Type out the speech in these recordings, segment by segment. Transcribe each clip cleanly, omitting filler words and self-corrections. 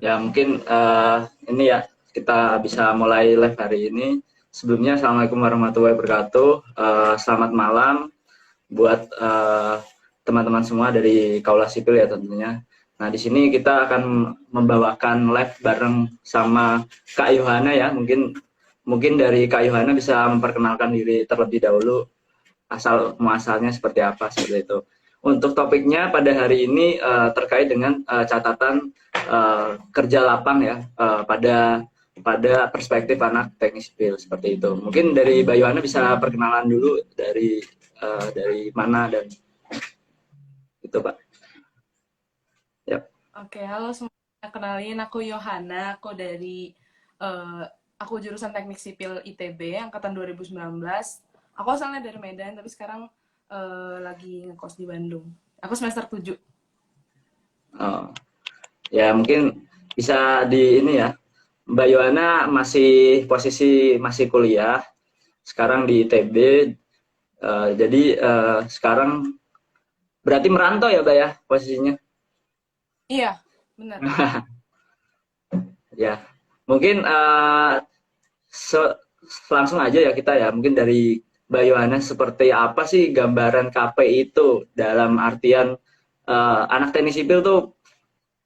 Ya mungkin ini ya kita bisa mulai live hari ini. Sebelumnya Assalamualaikum warahmatullahi wabarakatuh. Selamat malam buat teman-teman semua dari Kaula Sipil ya tentunya. Nah di sini kita akan membawakan live bareng sama Kak Yohana ya. Mungkin dari Kak Yohana bisa memperkenalkan diri terlebih dahulu, asal muasalnya seperti apa seperti itu. Untuk topiknya pada hari ini terkait dengan catatan kerja lapang ya pada perspektif anak teknik sipil seperti itu. Mungkin dari Bayu Ana bisa perkenalan dulu dari mana dan itu Pak. Ya. Oke, halo semuanya. Kenalin, aku Yohana. Eh, aku jurusan Teknik Sipil ITB angkatan 2019. Aku asalnya dari Medan, tapi sekarang lagi ngekos di Bandung. Aku semester 7. Oh, ya mungkin bisa di ini ya. Mbak Yohana masih posisi masih kuliah sekarang di ITB. Jadi sekarang berarti merantau ya, Mbak ya posisinya. Iya, benar. Ya, mungkin langsung aja ya kita ya. Mungkin dari Mbak Yohana seperti apa sih gambaran KP itu dalam artian anak teknik sipil tuh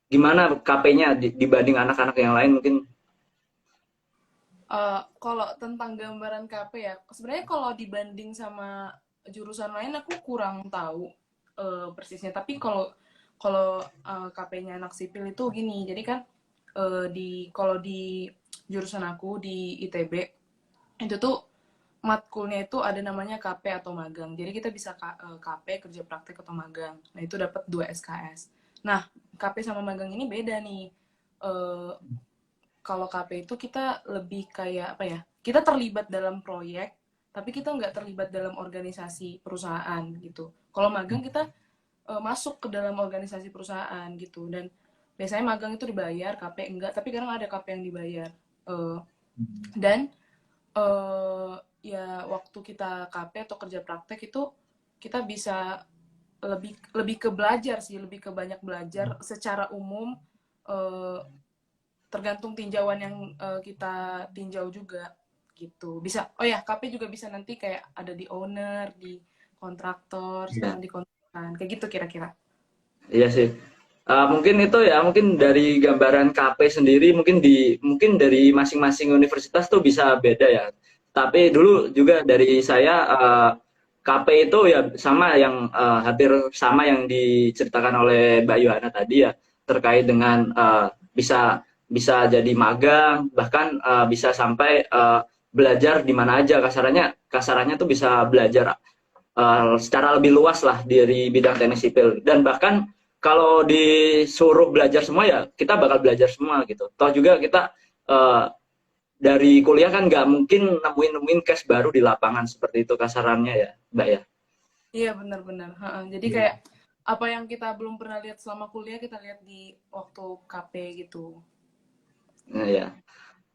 gimana KP-nya dibanding anak-anak yang lain mungkin. Kalau tentang gambaran KP ya, sebenarnya kalau dibanding sama jurusan lain aku kurang tahu persisnya. Tapi kalau kalau KP-nya anak sipil itu gini, jadi kan kalau di jurusan aku di ITB itu tuh matkulnya itu ada namanya KP atau magang. Jadi kita bisa KP kerja praktek atau magang. Nah itu dapat 2 SKS. Nah KP sama magang ini beda nih. Eh, Kalau KP itu kita lebih kayak apa ya? Kita terlibat dalam proyek, tapi kita nggak terlibat dalam organisasi perusahaan gitu. Kalau magang kita masuk ke dalam organisasi perusahaan gitu. Dan biasanya magang itu dibayar, KP enggak. Tapi kadang ada KP yang dibayar. Eh, dan eh ya waktu kita KP atau kerja praktek itu kita bisa lebih lebih ke belajar sih, lebih ke banyak belajar secara umum, eh, tergantung tinjauan yang kita tinjau juga gitu. Bisa, oh ya KP juga bisa nanti kayak ada di owner, di kontraktor, Iya. sama di konsultan, kayak gitu kira-kira. Iya sih. Mungkin itu ya, mungkin dari gambaran KP sendiri mungkin dari masing-masing universitas tuh bisa beda ya. Tapi dulu juga dari saya KP itu ya sama yang hampir sama yang diceritakan oleh Mbak Yohana tadi ya, terkait dengan bisa bisa jadi magang, bahkan bisa sampai belajar di mana aja, kasarannya tuh bisa belajar secara lebih luas lah dari bidang teknik sipil, dan bahkan kalau disuruh belajar semua ya kita bakal belajar semua gitu. Toh juga kita uh, dari kuliah kan nggak mungkin nemuin case baru di lapangan seperti itu kasarannya ya Mbak ya. Iya benar-benar. Jadi Iya. kayak apa yang kita belum pernah lihat selama kuliah kita lihat di waktu KP gitu. Nah, ya.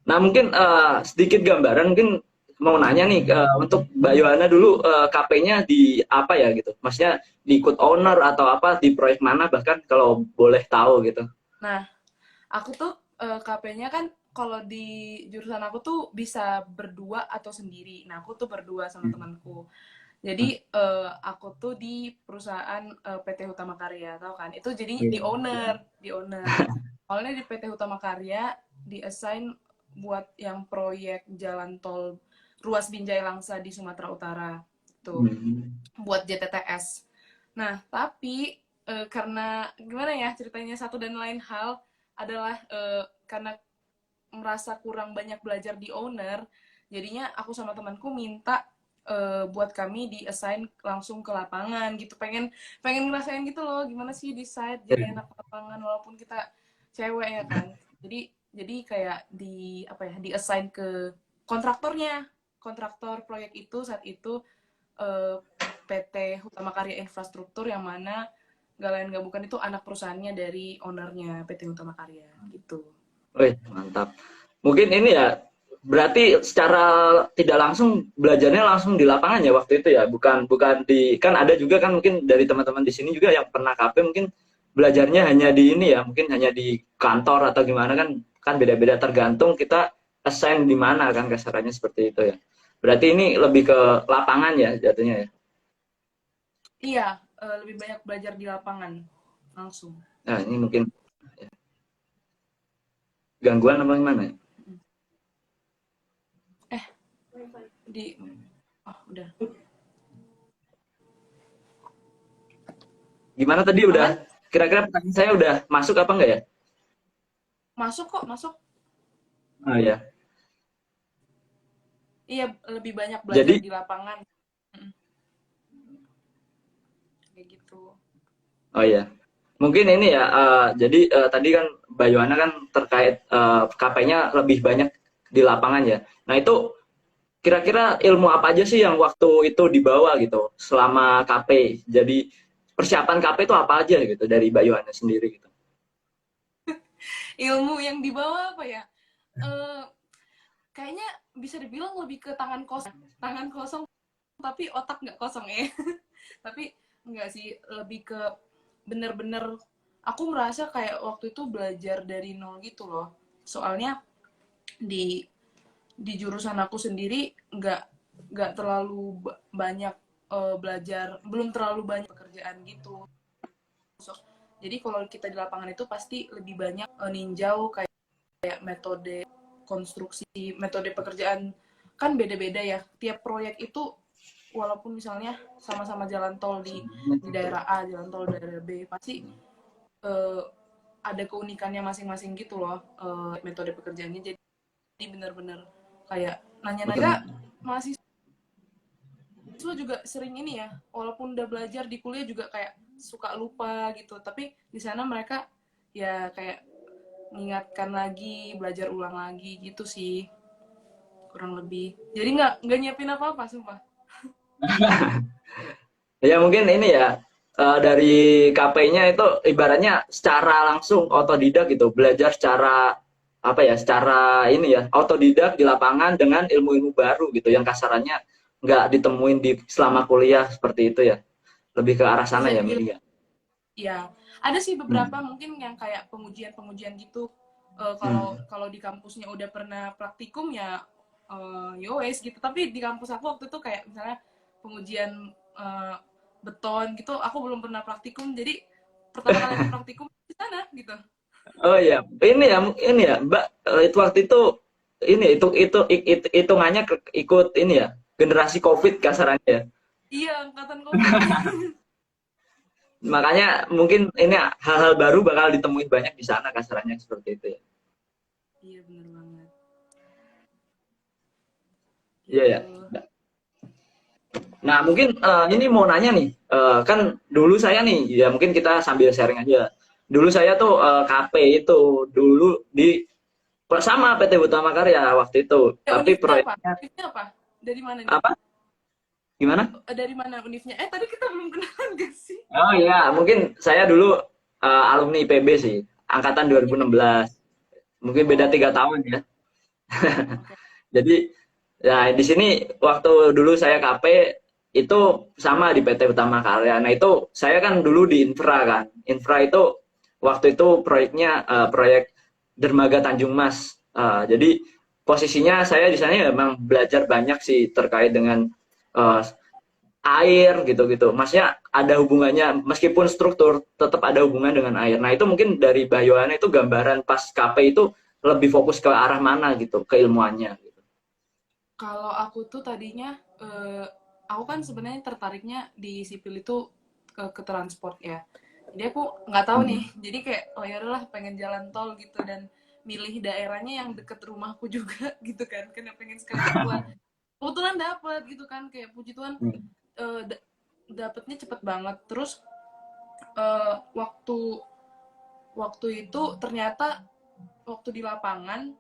Nah mungkin sedikit gambaran, mungkin mau nanya nih untuk Mbak Yohana dulu, KP-nya di apa ya gitu, maksudnya di ikut owner atau apa, di proyek mana bahkan kalau boleh tahu gitu. Nah, aku tuh KP-nya kan kalau di jurusan aku tuh bisa berdua atau sendiri. Nah, aku tuh berdua sama temanku. Jadi aku tuh di perusahaan PT Hutama Karya, tau kan? Itu jadi di owner. Awalnya di PT Hutama Karya di-assign buat yang proyek jalan tol Ruas Binjai Langsa di Sumatera Utara. Tuh, Hmm. buat JTTS. Nah, tapi karena gimana ya ceritanya satu dan lain hal adalah karena merasa kurang banyak belajar di owner, jadinya aku sama temanku minta buat kami di assign langsung ke lapangan gitu. Pengen pengen ngerasain gitu loh gimana sih di site jadi anak lapangan walaupun kita cewek ya kan. Jadi kayak di apa ya di assign ke kontraktornya, kontraktor proyek itu saat itu PT Hutama Karya Infrastruktur yang mana gak lain gak bukan itu anak perusahaannya dari ownernya PT Hutama Karya gitu. Wih, mantap. Mungkin ini ya, berarti secara tidak langsung belajarnya langsung di lapangan ya waktu itu ya, bukan bukan di, kan ada juga kan mungkin dari teman-teman di sini juga yang pernah KP mungkin belajarnya hanya di ini ya, mungkin hanya di kantor atau gimana kan, kan beda-beda tergantung kita assign di mana kan, kasarannya seperti itu ya. Berarti ini lebih ke lapangan ya jatuhnya ya. Iya, lebih banyak belajar di lapangan langsung. Nah, ini mungkin gangguan apa gimana ya? Eh, di oh udah. Gimana tadi udah, Aman? kira-kira pertanyaan saya udah masuk apa enggak ya? Masuk kok, masuk. Oh ya. Iya, lebih banyak belajar Jadi, di lapangan. Mm, kayak gitu. oh ya. Mungkin ini ya, jadi tadi kan Mbak Yohana kan terkait KP-nya lebih banyak di lapangan ya. Nah itu kira-kira ilmu apa aja sih yang waktu itu dibawa gitu selama KP? Jadi persiapan KP itu apa aja gitu dari Mbak Yohana sendiri gitu? Ilmu yang dibawa apa ya? Eh, kayaknya bisa dibilang lebih ke tangan kosong. Tangan kosong tapi otak nggak kosong ya. Tapi nggak sih, lebih ke bener-bener aku merasa kayak waktu itu belajar dari nol gitu loh. Soalnya di jurusan aku sendiri nggak terlalu banyak belajar, belum terlalu banyak pekerjaan gitu. So, jadi kalau kita di lapangan itu pasti lebih banyak ninjau kayak metode konstruksi, metode pekerjaan kan beda-beda ya. Tiap proyek itu walaupun misalnya sama-sama jalan tol di daerah A, jalan tol daerah B, pasti eh, ada keunikannya masing-masing gitu loh metode pekerjaannya. Jadi benar-benar kayak nanya-nanya masih siswa juga sering ini ya, walaupun udah belajar di kuliah juga kayak suka lupa gitu, tapi di sana mereka ya kayak mengingatkan lagi, belajar ulang lagi gitu sih, kurang lebih. Jadi nggak nyiapin apa-apa, sumpah. Ya mungkin ini ya, dari KP-nya itu ibaratnya secara langsung otodidak gitu, belajar secara apa ya, secara ini ya, otodidak di lapangan dengan ilmu-ilmu baru gitu, yang kasarannya nggak ditemuin di selama kuliah seperti itu ya. Lebih ke arah sana Bisa ya dibilang mungkin ya. ya. Ada sih beberapa Hmm. mungkin yang kayak pengujian-pengujian gitu. Kalau Hmm. kalau di kampusnya udah pernah praktikum ya yowes gitu. Tapi di kampus aku waktu itu kayak misalnya pengujian eh, beton gitu, aku belum pernah praktikum. Jadi pertama kali aku praktikum di sana gitu. Oh iya, ini ya, Mbak, itu waktu itu ini hitungannya ikut ini ya, generasi COVID kasarannya ya. Iya, angkatan COVID. Makanya mungkin ini hal-hal baru bakal ditemuin banyak di sana kasarannya seperti itu ya. Iya, bener banget. Iya Gitu. ya. Nah, mungkin ini mau nanya nih, kan dulu saya nih, ya mungkin kita sambil sharing aja. Dulu saya tuh KP itu dulu di sama PT Utama Karya waktu itu, Ya, tapi univnya apa? proyeknya Univnya apa? Dari mana nih? apa? Gimana? Dari mana univnya? Tadi kita belum kenalan gak sih? Oh iya, mungkin saya dulu alumni IPB sih, angkatan Oh, IPB. 2016. Mungkin beda Oh, 3 tahun ya. oke. Jadi ya di sini waktu dulu saya KP itu sama di PT Utama Karya. Nah itu saya kan dulu di infra kan. Infra itu waktu itu proyeknya proyek Dermaga Tanjung Mas. Jadi posisinya saya di sana ya memang belajar banyak sih terkait dengan eh, air gitu-gitu. Maksudnya ada hubungannya meskipun struktur tetap ada hubungan dengan air. Nah itu mungkin dari Bayoana itu gambaran pas KP itu lebih fokus ke arah mana gitu keilmuannya. Gitu. Kalau aku tuh tadinya, aku kan sebenarnya tertariknya di sipil itu ke transport ya. Jadi aku nggak tahu nih. Jadi kayak oh ya udahlah pengen jalan tol gitu dan milih daerahnya yang deket rumahku juga gitu kan. Karena pengen sekalian keluar. Kebetulan dapet gitu kan, kayak puji Tuhan eh, da- dapetnya cepet banget. Terus waktu waktu itu ternyata waktu di lapangan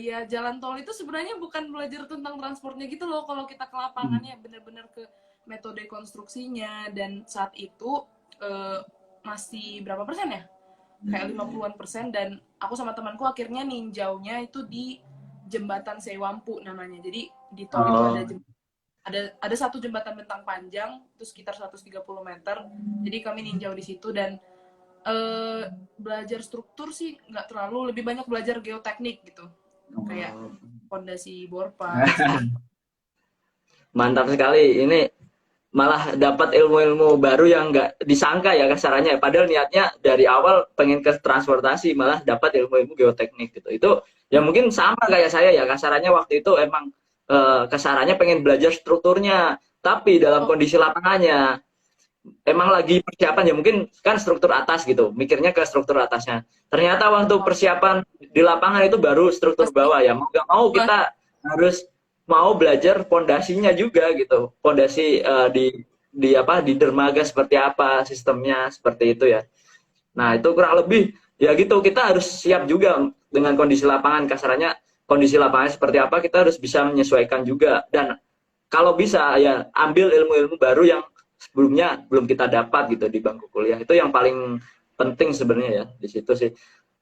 ya jalan tol itu sebenarnya bukan belajar tentang transportnya gitu loh, kalau kita ke lapangannya bener-bener ke metode konstruksinya. Dan saat itu eh, masih berapa persen ya, kayak 50-an persen. Dan aku sama temanku akhirnya ninjaunya itu di jembatan Sewampu namanya. Jadi di tol itu ada Oh, ada satu jembatan bentang panjang itu sekitar 130 meter. Jadi kami ninjau di situ dan eh belajar struktur sih nggak terlalu, lebih banyak belajar geoteknik gitu, kayak Oh. fondasi bore pipe seperti itu. Mantap sekali. Ini malah dapat ilmu-ilmu baru yang nggak disangka ya kasarannya. Padahal niatnya dari awal pengen ke transportasi, malah dapat ilmu-ilmu geoteknik gitu. Itu ya mungkin sama kayak saya ya kasarannya waktu itu emang kasarannya pengen belajar strukturnya, tapi dalam Oh, kondisi lapangannya emang lagi persiapan ya mungkin kan struktur atas gitu, mikirnya ke struktur atasnya. Ternyata waktu oh, persiapan di lapangan itu baru struktur pasti bawah ya. Mau nggak mau mas. kita harus mau belajar pondasinya juga gitu. Pondasi di apa di dermaga seperti apa, sistemnya seperti itu ya. Nah, itu kurang lebih ya gitu, kita harus siap juga dengan kondisi lapangan kasarannya. Kondisi lapangan seperti apa kita harus bisa menyesuaikan juga, dan kalau bisa ya ambil ilmu-ilmu baru yang sebelumnya belum kita dapat gitu di bangku kuliah. Itu yang paling penting sebenarnya ya di situ sih.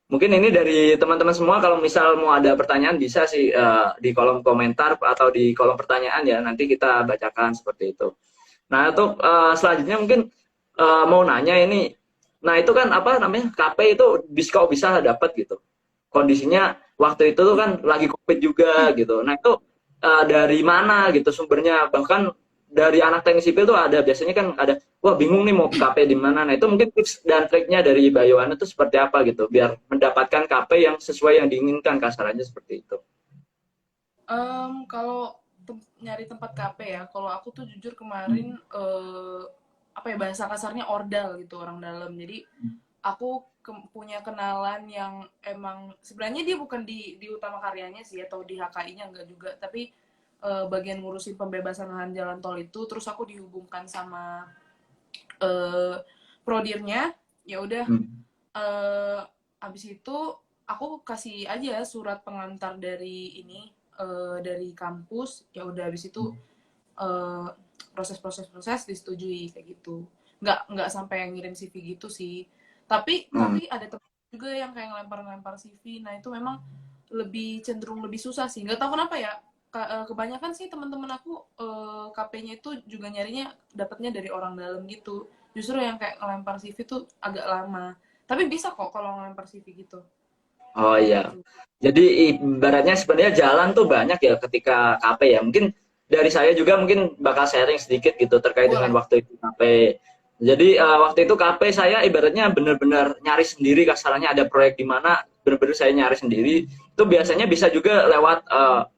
Mungkin ini dari teman-teman semua, kalau misal mau ada pertanyaan bisa sih di kolom komentar atau di kolom pertanyaan ya, nanti kita bacakan seperti itu. Nah, untuk selanjutnya mungkin mau nanya ini. Nah, itu kan apa namanya? KP itu kok bisa dapat gitu. Kondisinya waktu itu tuh kan lagi Covid juga gitu. Nah, itu dari mana gitu sumbernya? Bahkan dari anak teknik sipil tuh ada biasanya kan ada, wah bingung nih mau KP di mana. Nah, itu mungkin tips dan triknya dari Mbak Yohana itu seperti apa gitu biar mendapatkan KP yang sesuai yang diinginkan, kasarannya seperti itu. Kalau nyari tempat KP ya, kalau aku tuh jujur kemarin apa ya, bahasa kasarnya ordal gitu, orang dalam. Jadi aku punya kenalan yang emang sebenarnya dia bukan di utama karyanya sih atau di HKI-nya enggak juga, tapi bagian ngurusin pembebasan lahan jalan tol itu. Terus aku dihubungkan sama eh, prodirnya. Ya udah, Hmm. eh abis itu aku kasih aja surat pengantar dari ini, dari kampus. Ya udah, abis itu eh, proses disetujui kayak gitu. Nggak sampai yang ngirim CV gitu sih, Hmm. tapi ada teman juga yang kayak ngelempar CV. Nah itu memang lebih cenderung lebih susah sih, nggak tahu kenapa ya. Kebanyakan sih teman-teman aku KP-nya itu juga nyarinya dapatnya dari orang dalam gitu. Justru yang kayak ngelempar CV tuh agak lama, tapi bisa kok kalau ngelempar CV gitu Oh iya. gitu. Jadi ibaratnya sebenarnya jalan tuh banyak ya ketika KP ya. Mungkin dari saya juga mungkin bakal sharing sedikit gitu terkait dengan Boleh. waktu itu KP. Jadi waktu itu KP saya ibaratnya benar-benar nyari sendiri, kasarannya ada proyek di mana benar-benar saya nyari sendiri. Itu biasanya bisa juga lewat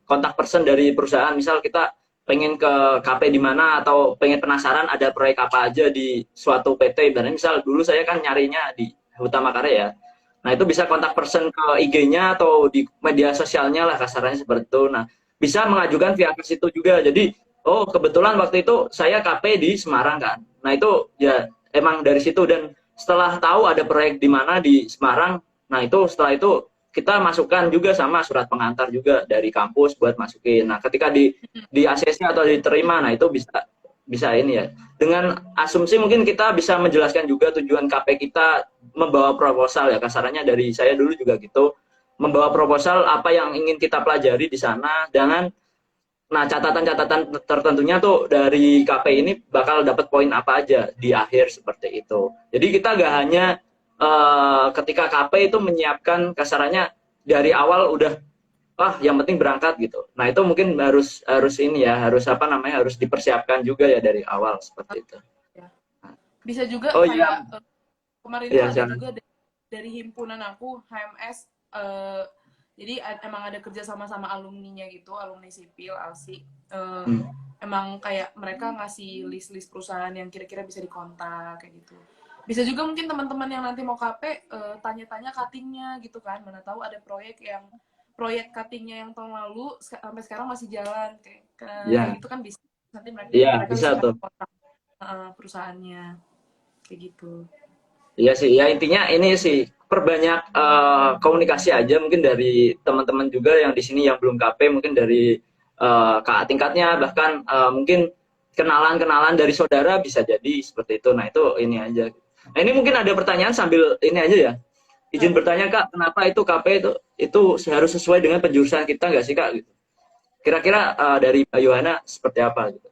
kontak person dari perusahaan. Misal kita pengen ke KP di mana atau pengen penasaran ada proyek apa aja di suatu PT. Ibaratnya misal dulu saya kan nyarinya di Utama Karya ya. Nah, itu bisa kontak person ke IG-nya atau di media sosialnya lah kasarannya seperti itu. Nah, bisa mengajukan via ke situ juga. Jadi, oh kebetulan waktu itu saya KP di Semarang kan. Nah, itu ya emang dari situ, dan setelah tahu ada proyek di mana di Semarang, nah itu setelah itu kita masukkan juga sama surat pengantar juga dari kampus buat masukin. Nah, ketika di ACC atau diterima, nah itu bisa bisa ini ya. Dengan asumsi mungkin kita bisa menjelaskan juga tujuan KP kita, membawa proposal ya kasarannya, dari saya dulu juga gitu, membawa proposal apa yang ingin kita pelajari di sana, dengan nah catatan-catatan tertentunya tuh dari KP ini bakal dapat poin apa aja di akhir seperti itu. Jadi kita gak hanya ketika KP itu menyiapkan kasarannya dari awal udah yang penting berangkat gitu. Nah itu mungkin harus harus ini ya, harus apa namanya, harus dipersiapkan juga ya dari awal seperti itu. Ya. Bisa juga Oh iya, kayak kemarin tuh iya ada jangan. juga dari himpunan aku HMS. Jadi emang ada kerja sama alumninya gitu, alumni sipil ALSI. Hmm. Emang kayak mereka ngasih list-list perusahaan yang kira-kira bisa dikontak kayak gitu. Bisa juga mungkin teman-teman yang nanti mau KP tanya-tanya cuttingnya gitu kan, mana tahu ada proyek cuttingnya yang tahun lalu sampai sekarang masih jalan, kayak Ya, gitu kan. Bisa nanti mereka iya mereka bisa bisa tuh. kasih kontak perusahaannya kayak gitu. Iya sih, ya intinya ini sih perbanyak komunikasi aja mungkin dari teman-teman juga yang di sini yang belum KP, mungkin dari kakak tingkatnya, bahkan mungkin kenalan-kenalan dari saudara bisa jadi seperti itu. Nah itu ini aja. Nah ini mungkin ada pertanyaan sambil ini aja ya. Izin Nah, bertanya Kak, kenapa itu KP itu harus sesuai dengan penjurusan kita nggak sih Kak? Gitu. Kira-kira dari Mbak Yohana seperti apa gitu?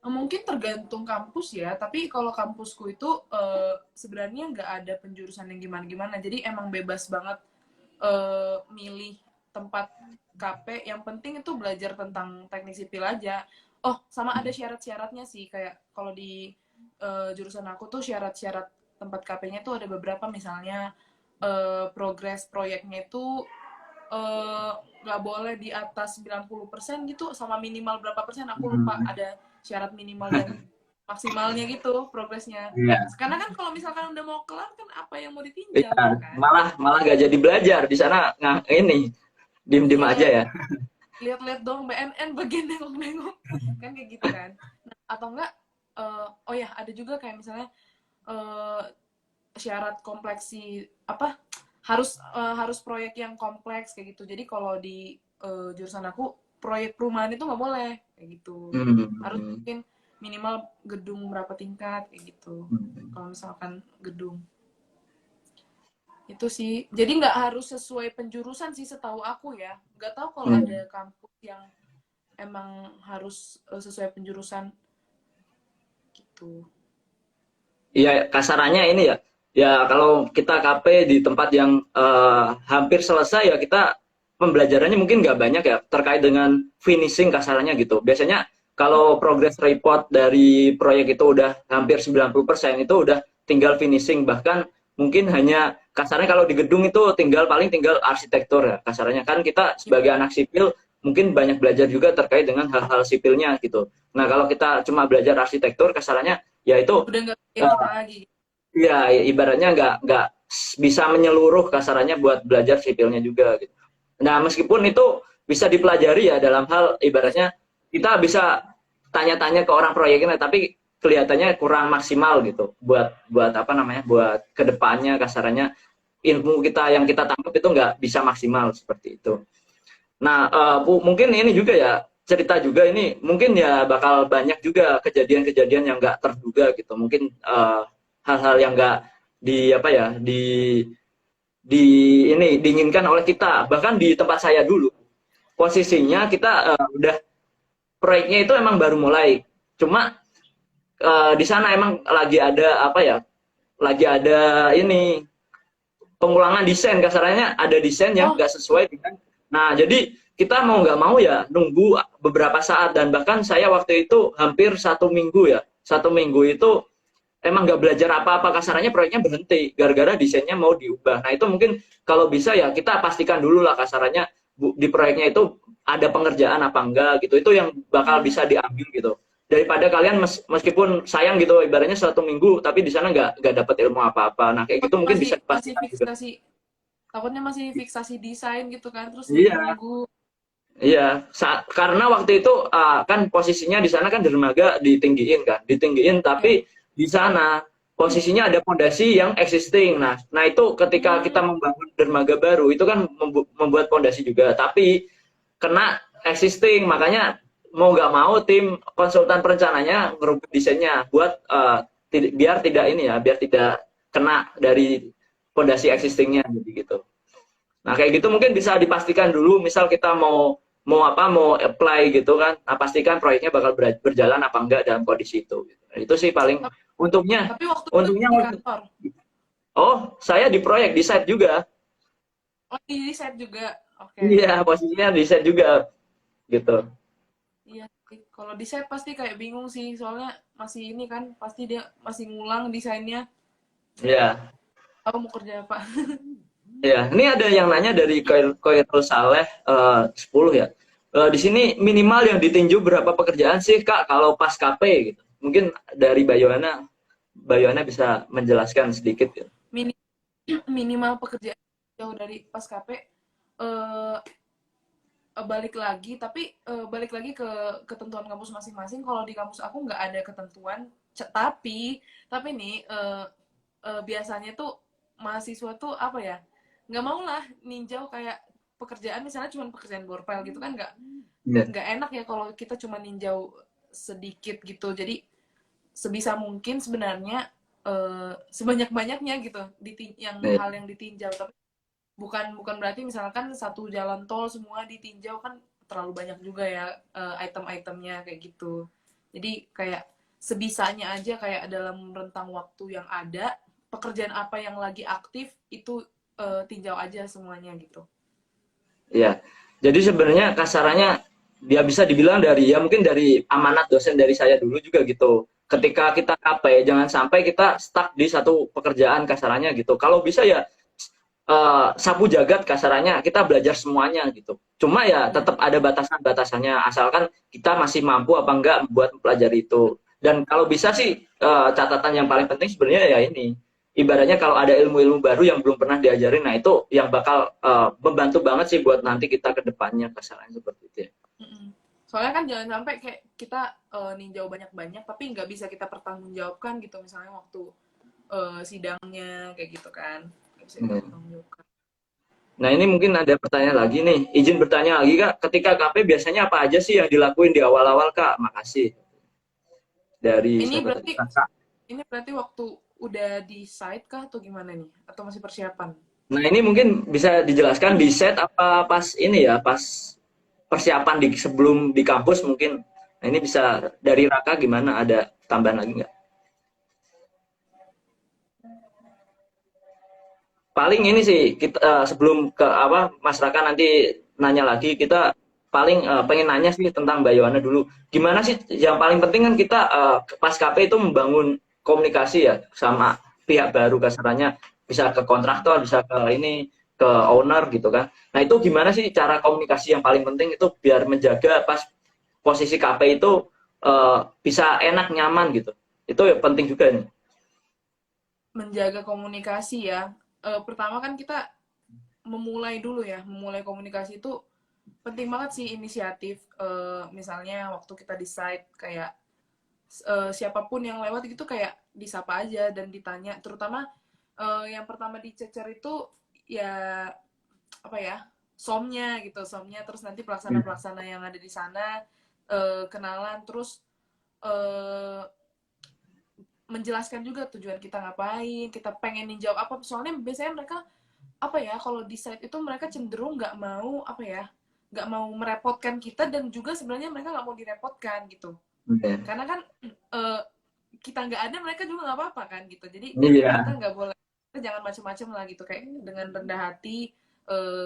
Mungkin tergantung kampus ya, tapi kalau kampusku itu sebenarnya nggak ada penjurusan yang gimana-gimana, jadi emang bebas banget milih tempat KP, yang penting itu belajar tentang teknik sipil aja. Oh, sama ada syarat-syaratnya sih, kayak kalau di jurusan aku tuh syarat-syarat tempat KP-nya tuh ada beberapa, misalnya progres proyeknya itu eh, nggak boleh di atas 90% gitu, sama minimal berapa persen aku lupa, Hmm. ada syarat minimal dan maksimalnya gitu progresnya. Iya. Karena kan kalau misalkan udah mau kelar kan apa yang mau Iya, ditinjau ya kan? malah malah gak jadi belajar di sana, nah ini diem-diem aja Iya, ya. lihat-lihat dong BNN bagian nengok-nengok kan kayak gitu kan. Nah, atau enggak oh ya ada juga kayak misalnya eh, syarat kompleksi apa, harus proyek yang kompleks kayak gitu. Jadi kalau di jurusan aku proyek perumahan itu nggak boleh kayak gitu. Harus Hmm. mungkin minimal gedung berapa tingkat kayak gitu. Hmm. Kalau misalkan gedung itu sih. Jadi nggak harus sesuai penjurusan sih setahu aku ya. Nggak tahu kalau ada Hmm. kampus yang emang harus sesuai penjurusan gitu. Iya, kasarannya ini ya. Ya kalau kita KP di tempat yang hampir selesai ya kita pembelajarannya mungkin nggak banyak ya terkait dengan finishing kasarannya gitu. Biasanya kalau progress report dari proyek itu udah hampir 90% itu udah tinggal finishing, bahkan mungkin hanya kasarnya kalau di gedung itu paling tinggal arsitektur ya kasarannya, kan kita sebagai anak sipil mungkin banyak belajar juga terkait dengan hal-hal sipilnya gitu. Nah kalau kita cuma belajar arsitektur kasarannya ya itu Udah nggak kayak kita eh, lagi. ya ibaratnya nggak bisa menyeluruh kasarannya buat belajar sipilnya juga gitu. Nah meskipun itu bisa dipelajari ya dalam hal ibaratnya kita bisa tanya-tanya ke orang proyeknya, tapi kelihatannya kurang maksimal gitu buat buat apa namanya buat kedepannya kasarannya ilmu kita yang kita tangkap itu nggak bisa maksimal seperti itu. Nah mungkin ini juga ya cerita juga ini mungkin ya bakal banyak juga kejadian-kejadian yang nggak terduga gitu, mungkin hal-hal yang nggak di apa ya di ini diinginkan oleh kita, bahkan di tempat saya dulu posisinya kita udah proyeknya itu emang baru mulai, cuma di sana emang lagi ada apa ya lagi ada ini pengulangan desain, kasarannya ada desain yang Oh, nggak sesuai dengan, nah jadi kita mau nggak mau ya nunggu beberapa saat, dan bahkan saya waktu itu hampir 1 minggu ya 1 minggu itu emang nggak belajar apa-apa, kasarannya proyeknya berhenti gara-gara desainnya mau diubah. Nah itu mungkin kalau bisa ya kita pastikan dulu lah kasarannya di proyeknya itu ada pengerjaan apa enggak gitu, itu yang bakal bisa hmm. diambil gitu, daripada kalian meskipun sayang gitu ibaratnya 1 minggu tapi di sana nggak dapat ilmu apa-apa. Nah kayak gitu mungkin masih bisa masih dipastikan juga. fiksasi, takutnya masih fiksasi desain gitu kan, terus Iya. nunggu. Iya, karena waktu itu kan posisinya di sana kan dermaga ditinggiin kan, ditinggiin Ya. tapi di sana posisinya ada pondasi yang existing. Nah itu ketika kita Hmm. membangun dermaga baru itu kan membuat pondasi juga, tapi kena existing, makanya mau nggak mau tim konsultan perencananya ngerubah desainnya buat biar tidak ini ya, biar tidak kena dari pondasi existingnya gitu. Nah, kayak gitu mungkin bisa dipastikan dulu, misal kita mau mau apply gitu kan. Nah, pastikan proyeknya bakal berjalan apa enggak dalam kondisi itu. Nah, itu sih paling Tapi, untungnya. tapi waktu itu Untungnya di kantor. oh, saya di proyek di site juga. Oh, di set juga. Oke. Iya, posisinya di site juga gitu. Iya sih. Kalau di set pasti kayak bingung sih, soalnya masih ini kan, pasti dia masih ngulang desainnya. Iya. Aku mau kerja apa? Iya, ini ada yang nanya dari Koirul Saleh 10 ya. Di sini minimal yang ditinjau berapa pekerjaan sih Kak kalau pas KP gitu. Mungkin dari Bayona bisa menjelaskan sedikit ya. Mini- Minimal pekerjaan jauh dari pas KP, eh, balik lagi, tapi balik lagi ke ketentuan kampus masing-masing. Kalau di kampus aku nggak ada ketentuan, tapi nih biasanya tuh mahasiswa tuh apa ya, nggak mau lah ninjau kayak pekerjaan, misalnya cuma pekerjaan borpel gitu kan, Iya. nggak enak ya kalau kita cuma ninjau sedikit gitu. Jadi sebisa mungkin sebenarnya sebanyak-banyaknya gitu yang Iya. hal yang ditinjau. Tapi bukan bukan berarti misalkan satu jalan tol semua ditinjau, kan terlalu banyak juga ya item-itemnya kayak gitu. Jadi kayak sebisanya aja, kayak dalam rentang waktu yang ada, pekerjaan apa yang lagi aktif itu tinjau aja semuanya gitu. Iya. Jadi sebenarnya kasarannya dia bisa dibilang dari ya mungkin dari amanat dosen dari saya dulu juga gitu. Ketika kita KP jangan sampai kita stuck di satu pekerjaan kasarannya gitu. Kalau bisa ya sapu jagat kasarannya kita belajar semuanya gitu. Cuma ya Ya. tetap ada batasan-batasannya asalkan kita masih mampu apa enggak buat mempelajari itu. Dan kalau bisa sih catatan yang paling penting sebenarnya ya ini. Ibaratnya kalau ada ilmu-ilmu baru yang belum pernah diajarin, nah itu yang bakal membantu banget sih buat nanti kita ke depannya kasarannya seperti itu ya. Soalnya kan jangan sampai kayak kita ninjau banyak-banyak tapi nggak bisa kita pertanggungjawabkan gitu, misalnya waktu sidangnya kayak gitu kan, nggak bisa kita Hmm. pertanggungjawabkan. Nah ini mungkin ada pertanyaan lagi nih. Izin bertanya lagi Kak, ketika KP biasanya apa aja sih yang dilakuin di awal-awal Kak? Makasih. Dari Ini siapa tadi? berarti Kakak. ini berarti waktu udah di site kah atau gimana nih? Atau masih persiapan? Nah ini mungkin bisa dijelaskan di set apa pas ini ya, pas persiapan di sebelum di kampus mungkin. Nah ini bisa dari Raka gimana? Ada tambahan lagi nggak? Paling ini sih kita sebelum ke apa Mas Raka nanti nanya lagi kita paling pengen nanya sih tentang Mbak Yohana dulu. Gimana sih yang paling penting kan kita pas KP itu membangun komunikasi ya sama pihak baru kasarannya bisa ke kontraktor, bisa ke ini ke owner gitu kan. Nah, itu gimana sih cara komunikasi yang paling penting itu biar menjaga pas posisi KP itu bisa enak nyaman gitu. Itu penting juga nih. Menjaga komunikasi ya. Pertama kan kita memulai dulu ya, memulai komunikasi itu penting banget sih, inisiatif. Misalnya waktu kita di site kayak siapapun yang lewat gitu kayak disapa aja dan ditanya, terutama yang pertama dicecer itu ya apa ya, somnya gitu, somnya, terus nanti pelaksana-pelaksana yang ada di sana kenalan, terus eh, menjelaskan juga tujuan kita ngapain, kita pengen jawab apa. Soalnya biasanya mereka apa ya, kalau di site itu mereka cenderung nggak mau apa ya, nggak mau merepotkan kita, dan juga sebenarnya mereka nggak mau direpotkan gitu. Oke. Karena kan eh, kita nggak ada, mereka juga nggak apa-apa kan gitu. Jadi kita Iya. nggak boleh, kita jangan macam-macam lah gitu, kayak dengan rendah hati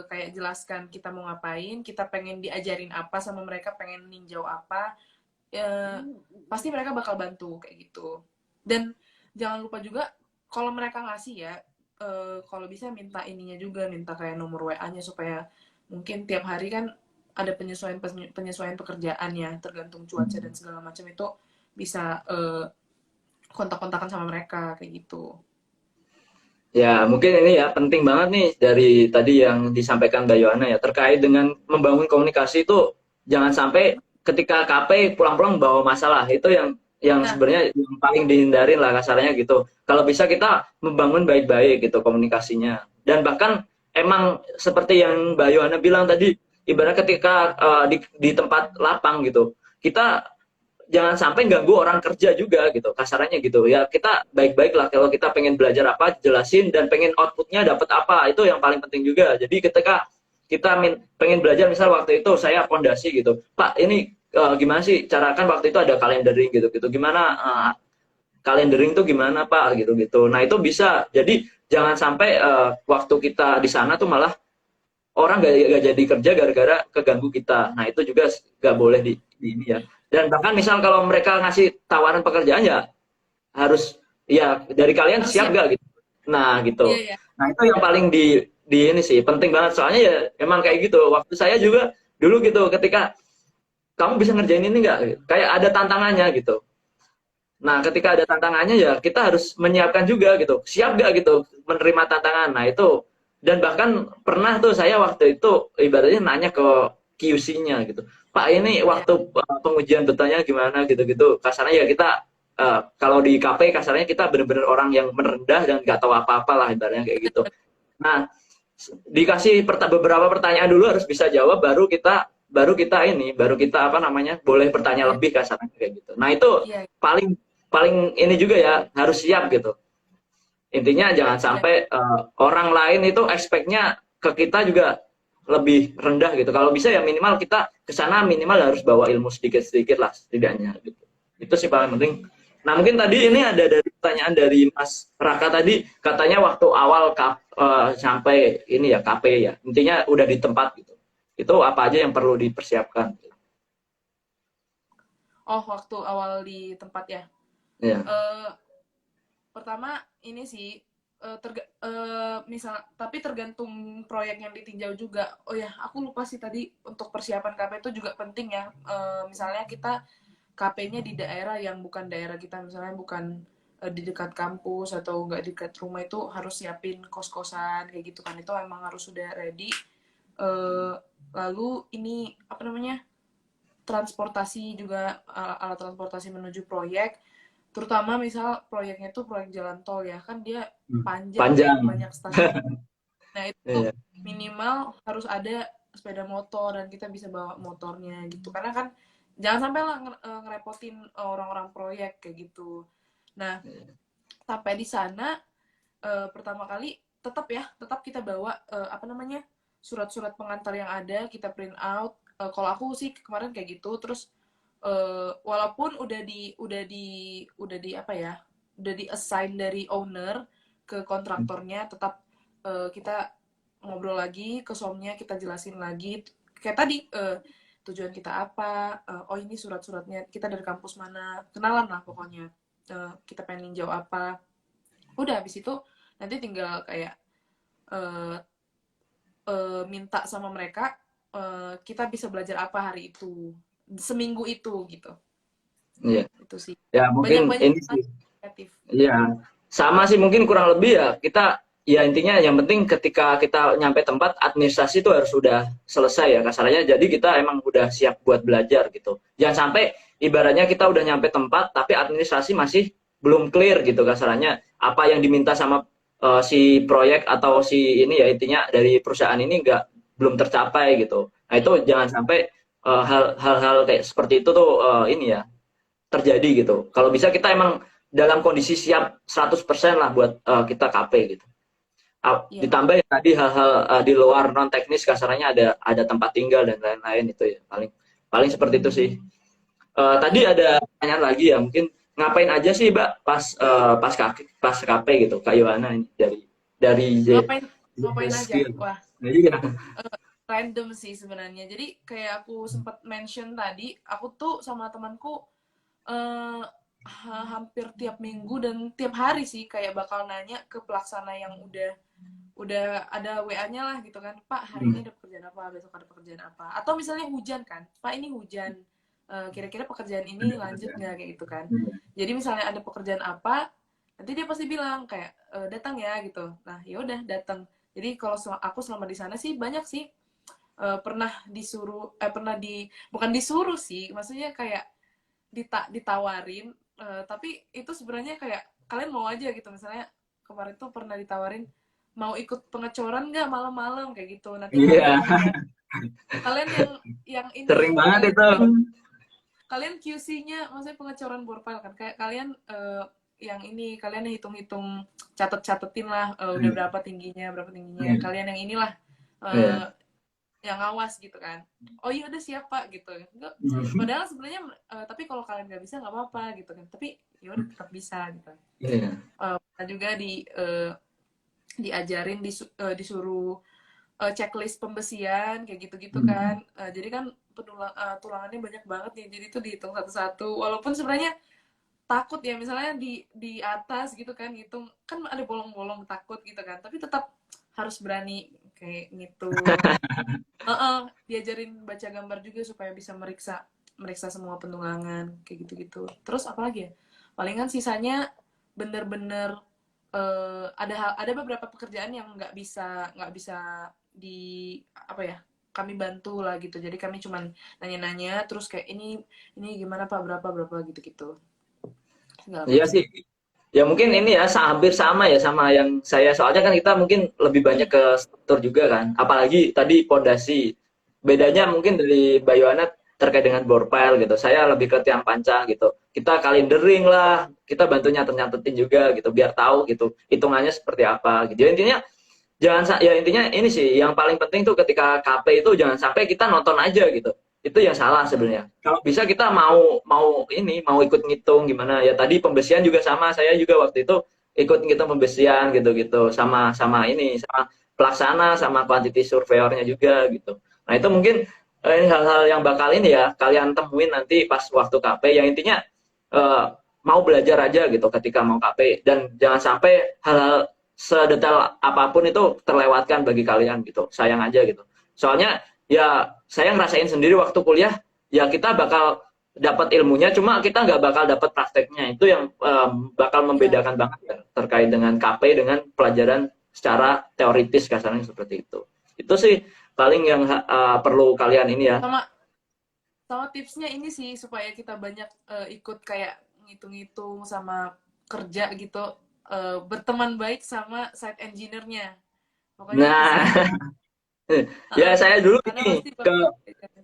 kayak jelaskan kita mau ngapain, kita pengen diajarin apa sama mereka, pengen ninjau apa, eh, pasti mereka bakal bantu kayak gitu. Dan jangan lupa juga kalau mereka ngasih ya, kalau bisa minta ininya juga, minta kayak nomor WA-nya, supaya mungkin tiap hari kan ada penyesuaian penyesuaian pekerjaan ya, tergantung cuaca dan segala macam, itu bisa kontak-kontakan sama mereka kayak gitu. Ya, mungkin ini ya penting banget nih dari tadi yang disampaikan Mbak Yohana ya terkait dengan membangun komunikasi itu jangan sampai ketika KP pulang-pulang bawa masalah itu yang Nah, sebenarnya yang paling dihindarin lah kasarnya gitu. Kalau bisa kita membangun baik-baik gitu komunikasinya dan bahkan emang seperti yang Mbak Yohana bilang tadi ibarat ketika di tempat lapang gitu kita jangan sampai ganggu orang kerja juga gitu kasarannya gitu ya kita baik-baik lah kalau kita pengen belajar apa jelasin dan pengen outputnya dapat apa itu yang paling penting juga jadi ketika kita pengen belajar misal waktu itu saya pondasi gitu Pak ini gimana sih cara kan waktu itu ada calendering gitu gitu gimana calendering tuh gimana Pak gitu gitu nah itu bisa jadi jangan sampai waktu kita di sana tuh malah orang gak jadi kerja gara-gara keganggu kita. Nah itu juga gak boleh di ini ya. Dan bahkan misal kalau mereka ngasih tawaran pekerjaan ya harus ya dari kalian harus siap siap. gak gitu. Nah Iya, gitu. ya. Nah itu yang paling di ini sih penting banget soalnya ya emang kayak gitu. Waktu saya juga dulu gitu ketika kamu bisa ngerjain ini nggak? Kayak ada tantangannya gitu. Nah, ketika ada tantangannya ya kita harus menyiapkan juga gitu. Siap gak gitu menerima tantangan. Nah, itu dan bahkan pernah tuh saya waktu itu ibaratnya nanya ke QC-nya gitu. Pak, ini Ya. waktu pengujian betanya gimana gitu-gitu. Kasarnya ya kita kalau di KP kasarnya kita benar-benar orang yang merendah dan nggak tahu apa-apa lah ibaratnya kayak gitu. Nah, dikasih beberapa pertanyaan dulu harus bisa jawab baru kita ini baru kita apa namanya boleh bertanya Iya. lebih kasarnya kayak gitu. Nah, itu Iya. paling paling ini juga ya harus siap gitu intinya jangan Iya. sampai orang lain itu expect-nya ke kita juga lebih rendah gitu kalau bisa ya minimal kita ke sana minimal harus bawa ilmu sedikit-sedikit lah setidaknya gitu. Itu sih paling penting. Nah, mungkin tadi ini ada dari pertanyaan dari Mas Raka tadi, katanya waktu awal sampai ini ya KP ya. Intinya udah di tempat gitu. Itu apa aja yang perlu dipersiapkan? Oh, waktu awal di tempat ya. Iya. Eh, Pertama ini sih misal tapi tergantung proyek yang ditinjau juga. Oh ya, aku lupa sih tadi untuk persiapan KP itu juga penting ya. Misalnya kita KP-nya di daerah yang bukan daerah kita, misalnya bukan di dekat kampus atau nggak di dekat rumah, itu harus siapin kos-kosan kayak gitu kan. Itu emang harus sudah ready. Eh, Lalu ini apa namanya? Transportasi juga, alat transportasi menuju proyek, terutama misal proyeknya tuh proyek jalan tol ya kan, dia panjang ya, Panjang. banyak stasiun. Nah itu Iya. minimal harus ada sepeda motor dan kita bisa bawa motornya gitu, karena kan jangan sampai lah ngerepotin orang-orang proyek kayak gitu. Nah sampai di sana, pertama kali tetap kita bawa apa namanya, surat-surat pengantar yang ada kita print out. Kalau aku sih kemarin kayak gitu. Terus walaupun udah di apa ya, udah di assign dari owner ke kontraktornya, tetap kita ngobrol lagi ke somnya, kita jelasin lagi kayak tadi, tujuan kita apa, oh ini surat-suratnya kita dari kampus mana, kenalan lah pokoknya, kita pengen ninjau apa. Udah habis itu nanti tinggal kayak eh, minta sama mereka, kita bisa belajar apa hari itu, seminggu itu gitu. Iya. Itu sih. Ya mungkin Banyak-banyak ini sih. kreatif. Iya, sama sih mungkin kurang lebih ya kita ya intinya yang penting ketika kita nyampe tempat administrasi itu harus sudah selesai ya kasarnya. Jadi kita emang udah siap buat belajar gitu. Jangan sampai ibaratnya kita udah nyampe tempat tapi administrasi masih belum clear gitu kasarnya. Apa yang diminta sama si proyek atau si ini ya intinya dari perusahaan ini belum tercapai gitu. Nah itu jangan sampai hal-hal kayak seperti itu tuh ini ya terjadi gitu. Kalau bisa kita emang dalam kondisi siap 100% lah buat kita KP gitu. Iya. Ditambah ya tadi hal-hal di luar non teknis kasarnya ada tempat tinggal dan lain-lain itu ya paling paling seperti itu sih. Tadi ada pertanyaan lagi ya mungkin ngapain aja sih Mbak pas KP gitu Kak Yohana ini dari Ngapain ngapain aja? skill. Wah, Nah, iya. random sih sebenarnya. Jadi kayak aku sempat mention tadi, aku tuh sama temanku eh hampir tiap minggu dan tiap hari sih kayak bakal nanya ke pelaksana yang udah ada WA-nya lah gitu kan, Pak hari ini ada pekerjaan apa, besok ada pekerjaan apa, atau misalnya hujan kan, Pak ini hujan, kira-kira pekerjaan ini lanjut nggak kayak gitu kan. Jadi misalnya ada pekerjaan apa, nanti dia pasti bilang kayak datang ya gitu. Nah ya udah datang. Jadi kalau aku selama di sana sih banyak sih, pernah disuruh, bukan disuruh sih, maksudnya kayak ditawarin, tapi itu sebenarnya kayak kalian mau aja gitu. Misalnya kemarin tuh pernah ditawarin mau ikut pengecoran nggak malam-malam kayak gitu. Nanti Iya, kalian yang ini sering banget itu. kalian QC-nya, maksudnya pengecoran bor file kan, kayak kalian yang ini kalian hitung-hitung, catetin lah udah berapa tingginya, kalian yang inilah Iya. yang ngawas gitu kan. Oh iya udah siapa gitu. Enggak, padahal sebenarnya tapi kalau kalian nggak bisa nggak apa-apa gitu kan, tapi ya udah tetap bisa gitu. Iya. Juga diajarin, disuruh checklist pembesian kayak gitu-gitu kan. Jadi kan tulangannya banyak banget nih, jadi itu dihitung satu-satu, walaupun sebenarnya takut ya, misalnya di atas gitu kan ngitung kan ada bolong-bolong, takut gitu kan, tapi tetap harus berani kayak ngitung. Diajarin baca gambar juga supaya bisa meriksa semua pentulangan kayak gitu-gitu. Terus apalagi ya, palingan sisanya bener-bener ada beberapa pekerjaan yang nggak bisa di apa ya, kami bantu lah gitu. Jadi kami cuman nanya-nanya terus kayak ini gimana Pak, berapa gitu-gitu segala Iya macam. sih. Ya mungkin ini ya hampir sama ya sama yang saya, soalnya kan kita mungkin lebih banyak ke struktur juga kan. Apalagi tadi pondasi. Bedanya mungkin dari Bayonet terkait dengan borpile gitu. Saya lebih ke tiang panca gitu. Kita kalendering lah, kita bantu nyatet-nyatetin juga gitu biar tahu gitu hitungannya seperti apa gitu. Ya, intinya ini sih yang paling penting tuh ketika KP itu jangan sampai kita nonton aja gitu. Itu yang salah sebenarnya. Kalau bisa kita mau ikut ngitung gimana ya, tadi pembersihan juga sama, saya juga waktu itu ikut ngitung pembersihan gitu-gitu, sama pelaksana sama quantity surveyornya juga gitu. Nah itu mungkin ini hal-hal yang bakal ini ya kalian temuin nanti pas waktu KP, yang intinya eh, mau belajar aja gitu ketika mau KP, dan jangan sampai hal-hal sedetail apapun itu terlewatkan bagi kalian gitu, sayang aja gitu. Soalnya ya saya ngerasain sendiri waktu kuliah, ya kita bakal dapat ilmunya, cuma kita nggak bakal dapat prakteknya. Itu yang bakal Iya. membedakan banget ya, terkait dengan KP dengan pelajaran secara teoritis, kasarnya seperti itu. Itu sih paling yang perlu kalian ini ya. Sama sama tipsnya ini sih supaya kita banyak ikut kayak ngitung-ngitung sama kerja gitu, berteman baik sama site engineer-nya. Pokoknya itu sih. Nah, ya Heeh. saya dulu Karena ini pasti bakal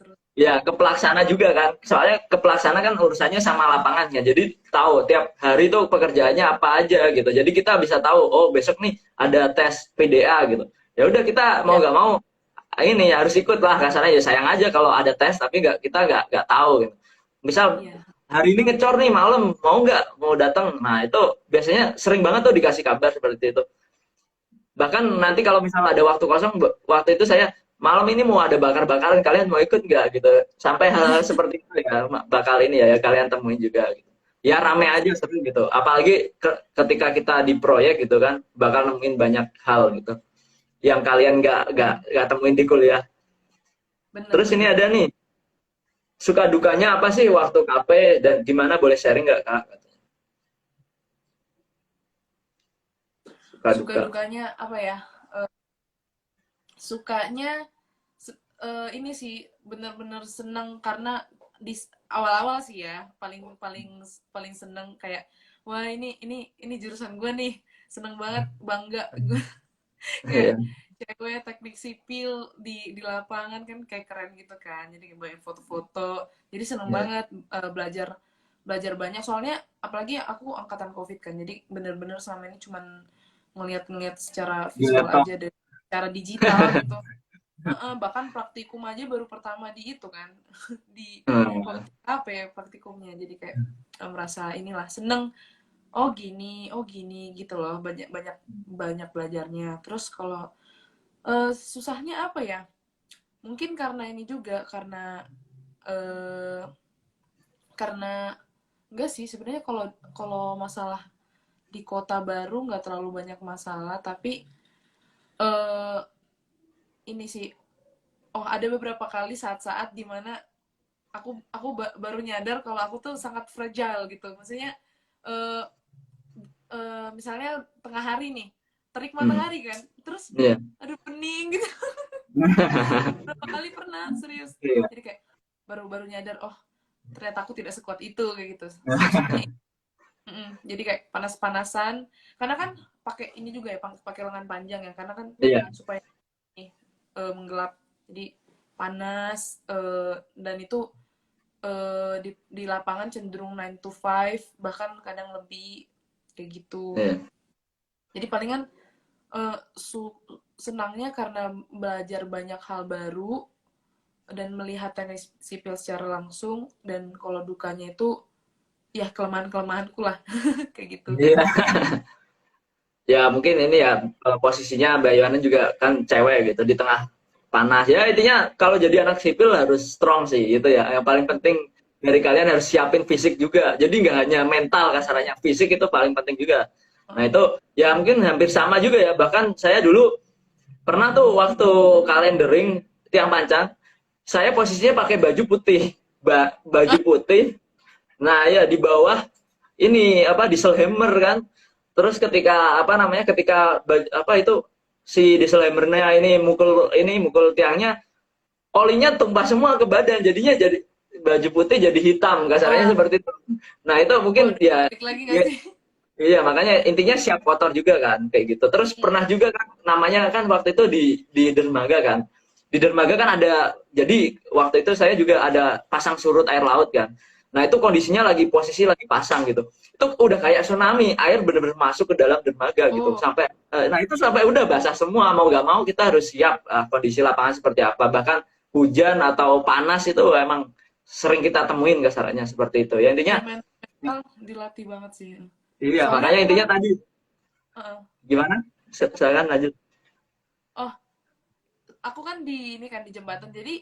terus. ke pelaksana juga kan. Soalnya ke pelaksana kan urusannya sama lapangannya. Jadi tahu tiap hari tuh pekerjaannya apa aja gitu. Jadi kita bisa tahu, oh besok nih ada tes PDA gitu. Ya udah kita mau Ya, nggak mau ini harus ikut lah, kasarnya ya sayang aja kalau ada tes tapi kita nggak tahu gitu. Misal iya, hari ini ngecor nih malam, mau datang, nah itu biasanya sering banget tuh dikasih kabar seperti itu. Bahkan nanti kalau misalnya ada waktu kosong, waktu itu saya malam ini mau ada bakar-bakaran, kalian mau ikut nggak gitu, sampai hal-hal seperti itu ya bakal ini ya kalian temuin juga gitu. Ya rame aja seru gitu, apalagi ketika kita di proyek gitu kan bakal nemuin banyak hal gitu yang kalian nggak temuin di kuliah. Terus ini bener-bener. ada nih, suka dukanya apa sih waktu KP dan gimana, boleh sharing nggak kak? Suka Suka duka. dukanya apa ya? Eh, Sukanya ini sih bener-bener seneng karena di awal-awal sih ya paling paling paling seneng kayak wah ini jurusan gue nih, seneng banget, bangga gue kayak Iya, cewek teknik sipil di lapangan kan kayak keren gitu kan, jadi kayak banyak foto-foto, jadi seneng iya, banget belajar belajar banyak soalnya apalagi aku angkatan covid kan, jadi bener-bener selama ini cuman ngeliat-ngeliat secara di visual laptop. aja dan secara digital gitu. Bahkan praktikum aja baru pertama di itu kan di Hmm. waktu apa ya praktikumnya, jadi kayak merasa inilah seneng, oh gini gitu loh, banyak banyak banyak belajarnya. Terus kalau susahnya apa ya, mungkin karena ini juga eh, karena enggak sih sebenarnya, kalau kalau masalah di kota baru nggak terlalu banyak masalah, tapi eh ini sih, oh ada beberapa kali saat-saat dimana baru nyadar kalau aku tuh sangat fragile gitu, maksudnya eh misalnya tengah hari nih, terik Hmm. matahari kan, terus Iya. aduh pening gitu. Berapa kali pernah serius, Iya. jadi kayak baru-baru nyadar, oh ternyata aku tidak sekuat itu kayak gitu. Susahnya jadi kayak panas-panasan karena kan pakai ini juga ya, pakai lengan panjang ya, karena kan Iya. supaya ini menggelap, jadi panas, dan itu di lapangan cenderung 9 to 5 bahkan kadang lebih kayak gitu. Iya. Jadi palingan eh, senangnya karena belajar banyak hal baru dan melihat teknik sipil secara langsung, dan kalau dukanya itu ya kelemahan-kelemahanku lah kayak gitu. Iya. Ya mungkin ini ya posisinya Mbak Yohana juga kan cewek gitu di tengah panas. Ya intinya kalau jadi anak sipil harus strong sih gitu ya. Yang paling penting dari kalian harus siapin fisik juga. Jadi nggak hanya mental, kasarannya fisik itu paling penting juga. Nah itu ya mungkin hampir sama juga ya. Bahkan saya dulu pernah tuh waktu kalendering tiang panjang, saya posisinya pakai baju putih, baju putih. Nah ya di bawah ini apa dieselhammer kan. Terus ketika apa namanya, ketika apa itu si dieselhammernya ini mukul tiangnya, olinya tumpah semua ke badan, jadinya jadi baju putih jadi hitam, kasarnya Wah, seperti itu. Nah itu mungkin waduh, ya, balik lagi gak ya sih? iya makanya intinya siap kotor juga kan kayak gitu. Terus pernah juga kan namanya kan waktu itu di dermaga kan. Di dermaga kan ada, jadi waktu itu saya juga ada pasang surut air laut kan. Nah itu kondisinya lagi posisi lagi pasang gitu. Itu udah kayak tsunami, air bener-bener masuk ke dalam dermaga gitu. Oh, Sampai nah itu sampai udah basah semua, mau gak mau kita harus siap kondisi lapangan seperti apa. Bahkan hujan atau panas itu emang sering kita temuin kasarannya seperti itu. Ya intinya, Iya, mental dilatih banget sih. iya Soalnya makanya aku kan, intinya tadi uh, gimana? Silakan lanjut. oh, aku kan ini kan di jembatan, jadi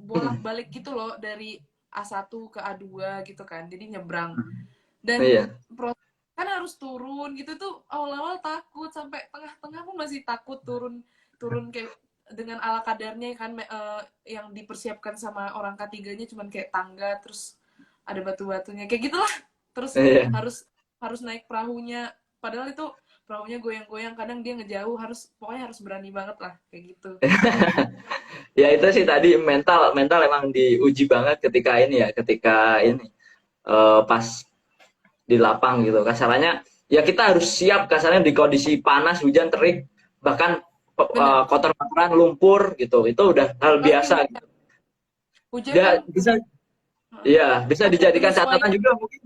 Hmm. bolak-balik gitu loh dari A1 ke A2 gitu kan, jadi nyebrang. Dan Iya. kan harus turun gitu tuh, awal-awal takut, sampai tengah-tengah aku masih takut turun turun kayak dengan ala kadarnya kan, yang dipersiapkan sama orang ketiganya cuman kayak tangga, terus ada batu-batunya kayak gitulah, terus Iya. harus harus naik perahunya, padahal itu perahunya goyang-goyang, kadang dia ngejauh, pokoknya harus berani banget lah kayak gitu. Ya itu sih tadi mental mental emang diuji banget ketika ini ya, ketika ini pas di lapang gitu. Kasarannya ya kita harus siap kasarnya di kondisi panas, hujan, terik, bahkan Bener, kotor-kotoran, lumpur gitu. Itu udah hal apalagi biasa hujan gitu. hujan kan. Ya bisa, ya bisa Ada dijadikan catatan penyesuaian. juga mungkin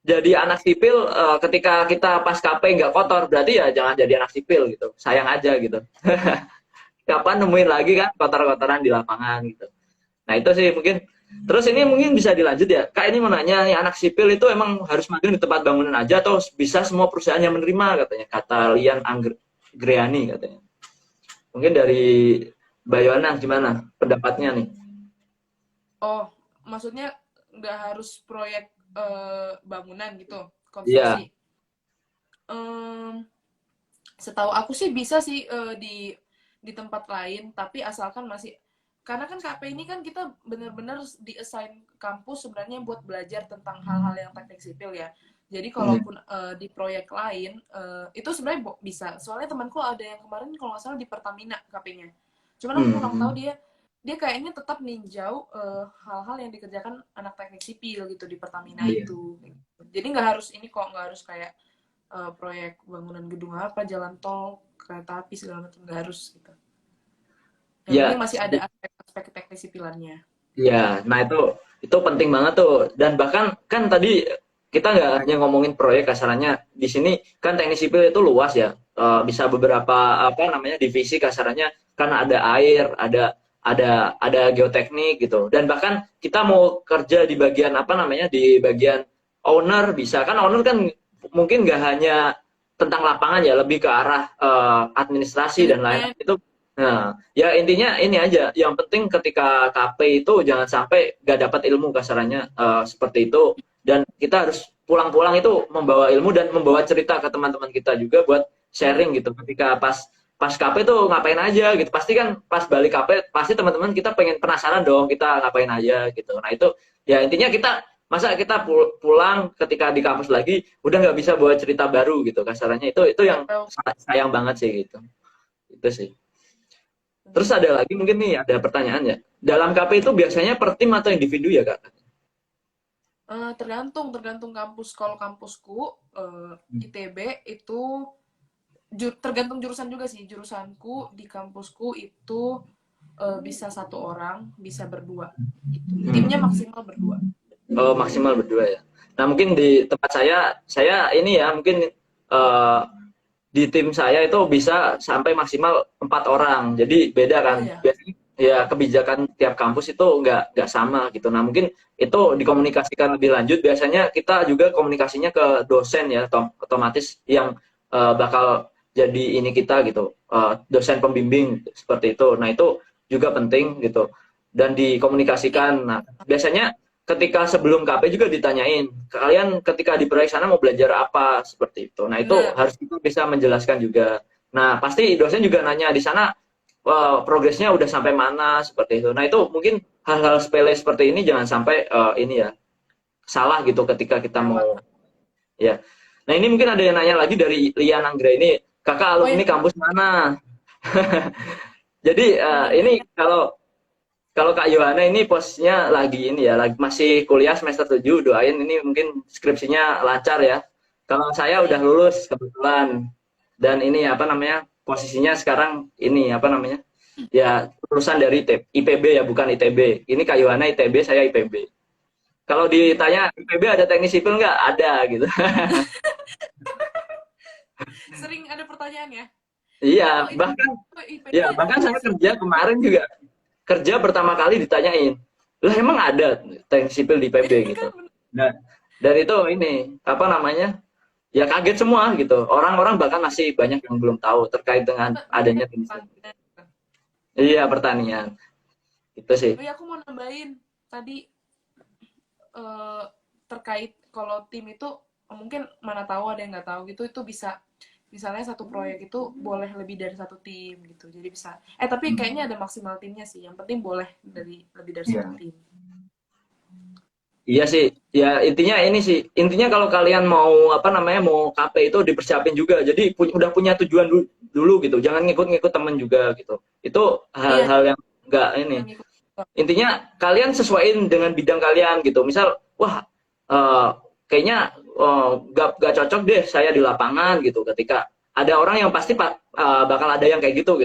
jadi anak sipil ketika kita pas KP nggak kotor berarti ya jangan jadi anak sipil gitu. Sayang aja gitu. Kapan nemuin lagi kan kotor-kotoran di lapangan gitu. Nah itu sih mungkin. Terus ini mungkin bisa dilanjut ya. Kak ini mau nanya nih, anak sipil itu emang harus magang di tempat bangunan aja atau bisa semua perusahaan yang menerima katanya. Kata Lian Anggriani katanya. Mungkin dari Bayona gimana pendapatnya nih? Oh, maksudnya nggak harus proyek bangunan gitu, Iya. konstruksi. Em, Setahu aku sih bisa sih, di tempat lain, tapi asalkan masih, karena kan KP ini kan kita benar-benar di-assign kampus sebenarnya buat belajar tentang hal-hal yang teknik sipil ya. Jadi Iya. kalaupun di proyek lain, itu sebenarnya bisa. Soalnya temanku ada yang kemarin kalau nggak salah di Pertamina KP-nya. Cuman aku kurang tahu, Hmm. dia dia kayaknya tetap ninjau hal-hal yang dikerjakan anak teknik sipil gitu di Pertamina Iya. itu. Jadi nggak harus ini kok, nggak harus kayak proyek bangunan gedung apa, jalan tol, kereta api segala macam, nggak harus gitu. Yang penting Ya, masih ada aspek-aspek teknis sipilannya. ya, nah itu penting banget tuh. Dan bahkan kan tadi kita nggak hanya ngomongin proyek kasarannya. Di sini kan teknik sipil itu luas ya. Bisa beberapa apa namanya divisi kasarannya kan ada air, ada geoteknik gitu. Dan bahkan kita mau kerja di bagian apa namanya di bagian owner bisa kan owner kan mungkin nggak hanya tentang lapangan ya, lebih ke arah administrasi dan lain-lain Manajemen. itu. Nah, ya intinya ini aja. Yang penting ketika KP itu jangan sampai gak dapat ilmu kasarannya seperti itu. Dan kita harus pulang-pulang itu membawa ilmu dan membawa cerita ke teman-teman kita juga buat Benar. sharing gitu. Ketika pas pas KP tuh ngapain aja gitu. Pasti kan pas balik KP pasti teman-teman kita pengen penasaran dong kita ngapain aja gitu. Nah itu ya intinya kita masa kita pulang ketika di kampus lagi udah nggak bisa bawa cerita baru gitu kasarannya itu yang Tahu. sangat sayang banget sih gitu. Itu sih. Terus Benar. ada lagi mungkin nih ada pertanyaan ya. Dalam KP itu biasanya per tim atau individu ya Kak? Tergantung tergantung kampus. Kalau kampusku ITB itu tergantung jurusan juga sih. Jurusanku di kampusku itu bisa satu orang, bisa berdua. Itu timnya Hmm. maksimal berdua. Oh, maksimal berdua ya. Nah, mungkin di tempat saya ini ya mungkin eh, di tim saya itu bisa sampai maksimal 4 orang. Jadi beda kan. Oh ya. Biasanya ya kebijakan tiap kampus itu nggak sama gitu. Nah, mungkin itu dikomunikasikan lebih lanjut. Biasanya kita juga komunikasinya ke dosen ya, otomatis yang bakal jadi ini kita gitu, dosen pembimbing seperti itu. Nah, itu juga penting gitu. Dan Jadi dikomunikasikan. Nah, biasanya ketika sebelum KP juga ditanyain, kalian ketika di proyek sana mau belajar apa seperti itu. Nah itu benar. harus kita bisa menjelaskan juga. Nah pasti dosen juga nanya di sana progresnya udah sampai mana seperti itu. Nah itu mungkin hal-hal sepele seperti ini jangan sampai ini ya salah gitu ketika kita Lewat. mau ya. Nah ini mungkin ada yang nanya lagi dari Lian Anggra ini, kakak Oh alumni ya, kampus mana? Jadi benar ini Lian. kalau kalau Kak Yohana ini posnya lagi ini ya, lagi masih kuliah semester 7, doain ini mungkin skripsinya lancar ya. Kalau saya udah Amin. lulus kebetulan. Dan ini apa namanya? Posisinya sekarang ini apa namanya? Ya, lulusan dari IPB ya, bukan ITB. Ini Kak Yohana ITB, saya IPB. Kalau Iya. ditanya IPB ada teknik sipil nggak? Ada gitu. Sering ada pertanyaan ya. Iya, Oh, itu bahkan IPB ya ada bahkan teknik saya kerja sipil. kemarin juga. kerja pertama kali ditanyain, lah emang ada teknik sipil di PB gitu. Kan bener. Nah, dari itu ini apa namanya? Ya kaget semua gitu. Orang-orang bahkan masih banyak yang belum tahu terkait dengan adanya teknik sipil. Iya, pertanian. Itu sih. Oh ya, aku mau nambahin tadi eh, terkait kalau tim itu mungkin mana tahu ada yang nggak tahu gitu, itu bisa misalnya satu proyek itu boleh lebih dari satu tim gitu, jadi bisa tapi kayaknya ada maksimal timnya sih, yang penting boleh dari lebih dari satu Iya. tim. Iya sih, ya intinya ini sih, intinya kalau kalian mau apa namanya mau KP itu dipersiapin juga, jadi udah punya tujuan dulu gitu, jangan ngikut-ngikut temen juga gitu. Itu Iya, hal-hal yang enggak ini. yang ikut. Intinya kalian sesuaiin dengan bidang kalian gitu. Misal, wah kayaknya nggak cocok deh saya di lapangan gitu. Ketika ada orang yang pasti bakal ada yang kayak gitu.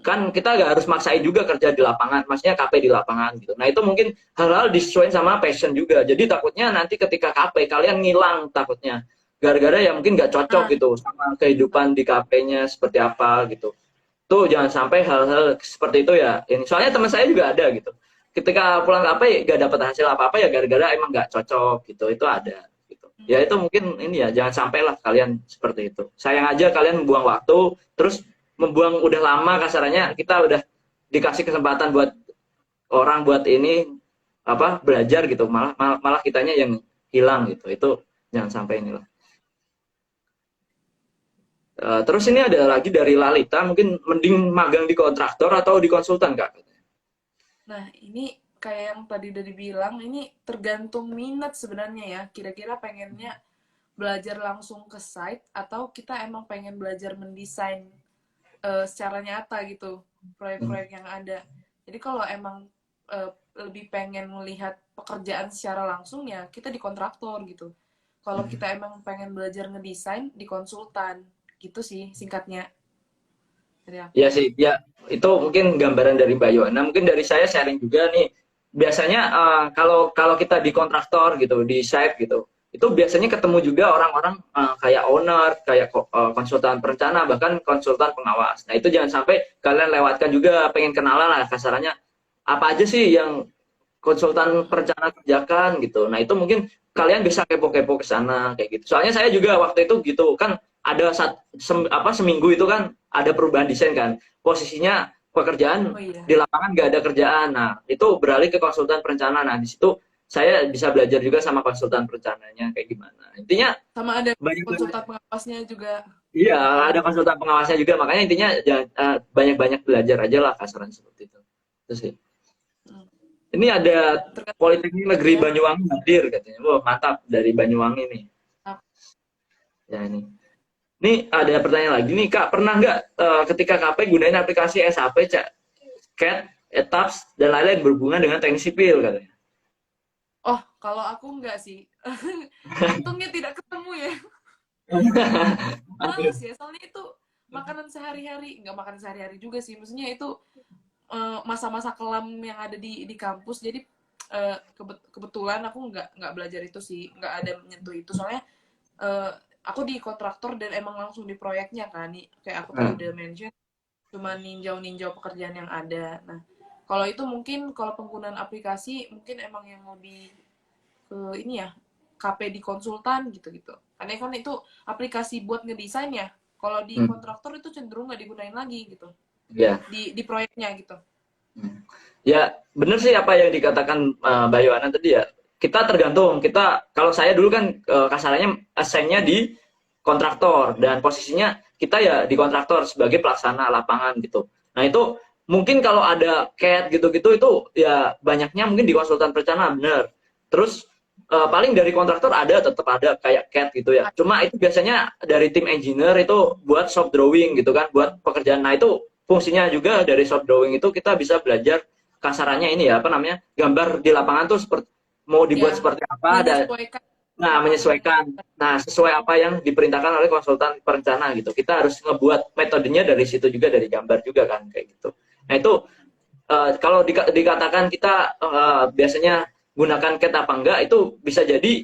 Kan kita nggak harus maksain juga kerja di lapangan, maksudnya KP di lapangan gitu. Nah itu mungkin hal-hal disesuaikan sama passion juga. Jadi takutnya nanti ketika KP kalian ngilang takutnya, gara-gara ya mungkin nggak cocok Nah, gitu sama kehidupan di KP-nya seperti apa gitu. Tuh jangan sampai hal-hal seperti itu ya. Ini soalnya teman saya juga ada gitu. Ketika pulang KP nggak dapat hasil apa-apa ya gara-gara emang nggak cocok gitu. Itu ada gitu. Ya itu mungkin ini ya jangan sampailah kalian seperti itu. Sayang aja kalian membuang waktu terus membuang udah lama kasarannya kita udah dikasih kesempatan buat orang buat ini apa belajar gitu malah kitanya yang hilang gitu. Itu jangan sampai inilah. Terus ini ada lagi dari Lalita, mungkin mending magang di kontraktor atau di konsultan, Kak? nah ini kayak yang tadi udah dibilang, ini tergantung minat sebenarnya ya, kira-kira pengennya belajar langsung ke site atau kita emang pengen belajar mendesain secara nyata gitu proyek-proyek yang ada. Jadi kalau emang lebih pengen melihat pekerjaan secara langsung ya kita di kontraktor gitu. Kalau kita emang pengen belajar ngedesain di konsultan gitu sih singkatnya dari aku. Ya sih, ya itu mungkin gambaran dari Mbak Yohana. Mungkin dari saya sharing juga nih. Biasanya kalau kalau kita di kontraktor gitu, di site gitu, itu biasanya ketemu juga orang-orang kayak owner, kayak konsultan perencana, bahkan konsultan pengawas. Nah itu jangan sampai kalian lewatkan juga, pengen kenalan lah kasarannya. Apa aja sih yang konsultan perencana kerjakan gitu. Nah itu mungkin kalian bisa kepo-kepo ke sana kayak gitu. Soalnya saya juga waktu itu gitu kan ada seminggu itu kan ada perubahan desain kan. Posisinya pekerjaan Oh iya. di lapangan nggak ada kerjaan. Nah itu beralih ke konsultan perencana. Nah di situ saya bisa belajar juga sama konsultan perencananya kayak gimana. Intinya Sama ada banyak konsultan pengawasnya juga. iya ada konsultan pengawasnya juga. Makanya intinya banyak-banyak belajar aja lah kasaran seperti itu. Itu sih. Hmm. Ini ada Tergantung Politeknik Negeri ya. Banyuwangi hadir katanya. Wah, mantap dari Banyuwangi nih. Nah, Ya ini. Ini ada pertanyaan lagi nih, Kak. Pernah nggak ketika KP gunain aplikasi SAP, CAD, ETAPS, dan lain-lain berhubungan dengan teknik sipil katanya? oh, kalau aku enggak sih. Untungnya tidak ketemu ya. Males ya, soalnya itu makanan sehari-hari. Enggak makan sehari-hari juga sih. Maksudnya itu masa-masa kelam yang ada di kampus. Jadi kebetulan aku nggak belajar itu sih. Nggak ada menyentuh itu. Soalnya eh, aku di kontraktor dan emang langsung di proyeknya kan. Nih, kayak aku tadi udah mention. Cuma ninjau-ninjau pekerjaan yang ada. Nah, kalau itu mungkin kalau penggunaan aplikasi mungkin emang yang lebih ke ini ya KP di konsultan gitu-gitu. Karena kan itu aplikasi buat ngedesain ya. Kalau di kontraktor itu cenderung nggak digunain lagi gitu. Ya. Di proyeknya gitu. Ya, benar sih apa yang dikatakan Mbak Yohana tadi ya. Kita tergantung. Kita kalau saya dulu kan kasarannya assign-nya di kontraktor dan posisinya kita ya di kontraktor sebagai pelaksana lapangan gitu. Nah, itu mungkin kalau ada CAD gitu-gitu itu ya banyaknya mungkin di konsultan perencanaan benar. Terus paling dari kontraktor ada tetap ada kayak CAD gitu ya. Cuma itu biasanya dari tim engineer itu buat shop drawing gitu kan, buat pekerjaan. Nah, itu fungsinya juga dari shop drawing itu kita bisa belajar kasarannya ini ya apa namanya gambar di lapangan tuh seperti mau dibuat Ya, seperti apa ada menyesuaikan sesuai apa yang diperintahkan oleh konsultan perencana gitu kita harus ngebuat metodenya dari situ juga dari gambar juga kan kayak gitu. Nah itu kalau dikatakan kita biasanya gunakan CAD apa enggak itu bisa jadi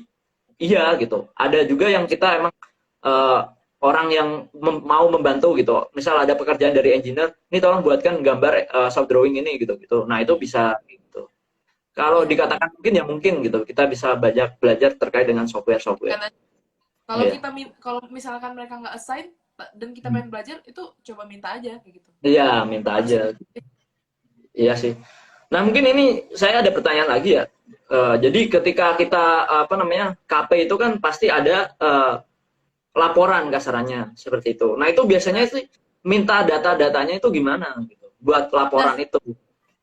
iya gitu. Ada juga yang kita emang orang yang mau membantu gitu. Misal ada pekerjaan dari engineer, ini tolong buatkan gambar soft drawing ini gitu gitu. Nah itu bisa gitu. Kalau Iya. dikatakan mungkin ya mungkin gitu. Kita bisa banyak belajar terkait dengan software-software. Karena kalau Iya. kita kalau misalkan mereka nggak assign dan kita Hmm. pengen belajar itu coba minta aja kayak gitu. Iya, minta Harus aja. Iya sih. Nah, mungkin ini saya ada pertanyaan lagi ya. Jadi ketika kita apa namanya KP itu kan pasti ada laporan kasarannya seperti itu. Nah, itu biasanya nah, sih minta data-datanya itu gimana gitu buat nah laporan itu.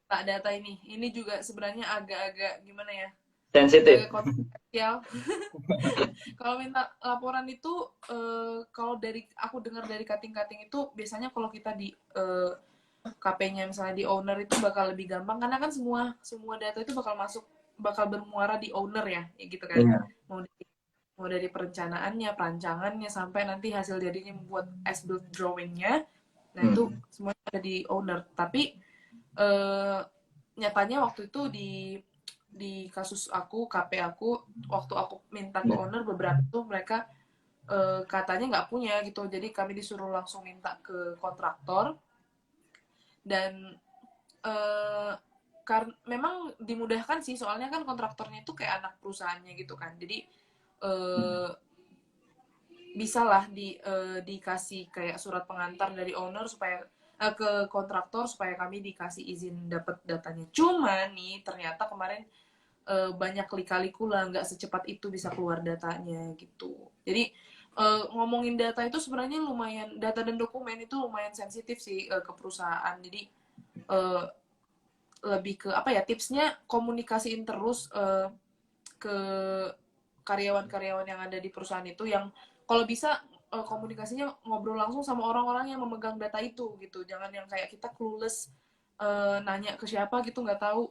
tak data ini juga sebenarnya agak-agak gimana ya, Sensitif. agak-agak kontroversial. Kalau minta laporan itu kalau dari aku dengar dari cutting-cutting itu biasanya kalau kita di KP-nya misalnya di owner itu bakal lebih gampang karena kan semua semua data itu bakal bermuara di owner ya, ya gitu kan. Iya. Mau dari, mau dari perencanaannya, perancangannya sampai nanti hasil jadinya membuat as built drawing-nya. Nah, itu Hmm. semuanya ada di owner. Tapi eh, nyatanya waktu itu di kasus aku KP aku waktu aku minta ke Iya. owner beberapa tuh mereka katanya nggak punya gitu, jadi kami disuruh langsung minta ke kontraktor dan eh, karena memang dimudahkan sih soalnya kan kontraktornya itu kayak anak perusahaannya gitu kan, jadi eh, bisa lah dikasih kayak surat pengantar dari owner supaya ke kontraktor supaya kami dikasih izin dapat datanya. Cuma nih ternyata kemarin banyak lika-liku lah, nggak secepat itu bisa keluar datanya gitu. Jadi ngomongin data itu sebenarnya lumayan, data dan dokumen itu lumayan sensitif sih ke perusahaan. Jadi uh, lebih ke apa ya, tipsnya komunikasiin terus ke karyawan-karyawan yang ada di perusahaan itu, yang kalau bisa komunikasinya ngobrol langsung sama orang-orang yang memegang data itu gitu. Jangan yang kayak kita clueless nanya ke siapa gitu nggak tahu.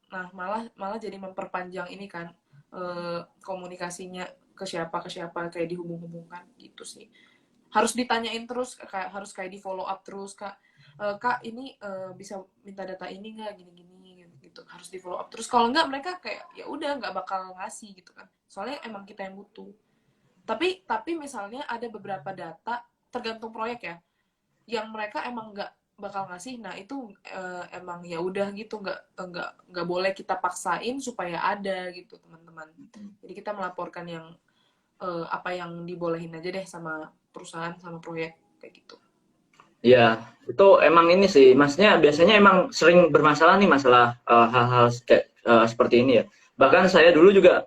Nah, malah malah jadi memperpanjang ini kan komunikasinya ke siapa kayak dihubung-hubungkan gitu sih. Harus ditanyain terus, kayak harus kayak di follow up terus, Kak. Kak ini bisa minta data ini nggak gini-gini gitu, harus di follow up terus. Kalau nggak mereka kayak ya udah nggak bakal ngasih gitu kan. Soalnya emang kita yang butuh. Tapi misalnya ada beberapa data tergantung proyek ya, yang mereka emang nggak bakal ngasih. Nah itu emang ya udah gitu, nggak boleh kita paksain supaya ada gitu teman-teman. Jadi kita melaporkan yang apa yang dibolehin aja deh sama perusahaan sama proyek kayak gitu. Ya, itu emang ini sih, maksudnya biasanya emang sering bermasalah nih masalah hal-hal kayak seperti ini ya. Bahkan saya dulu juga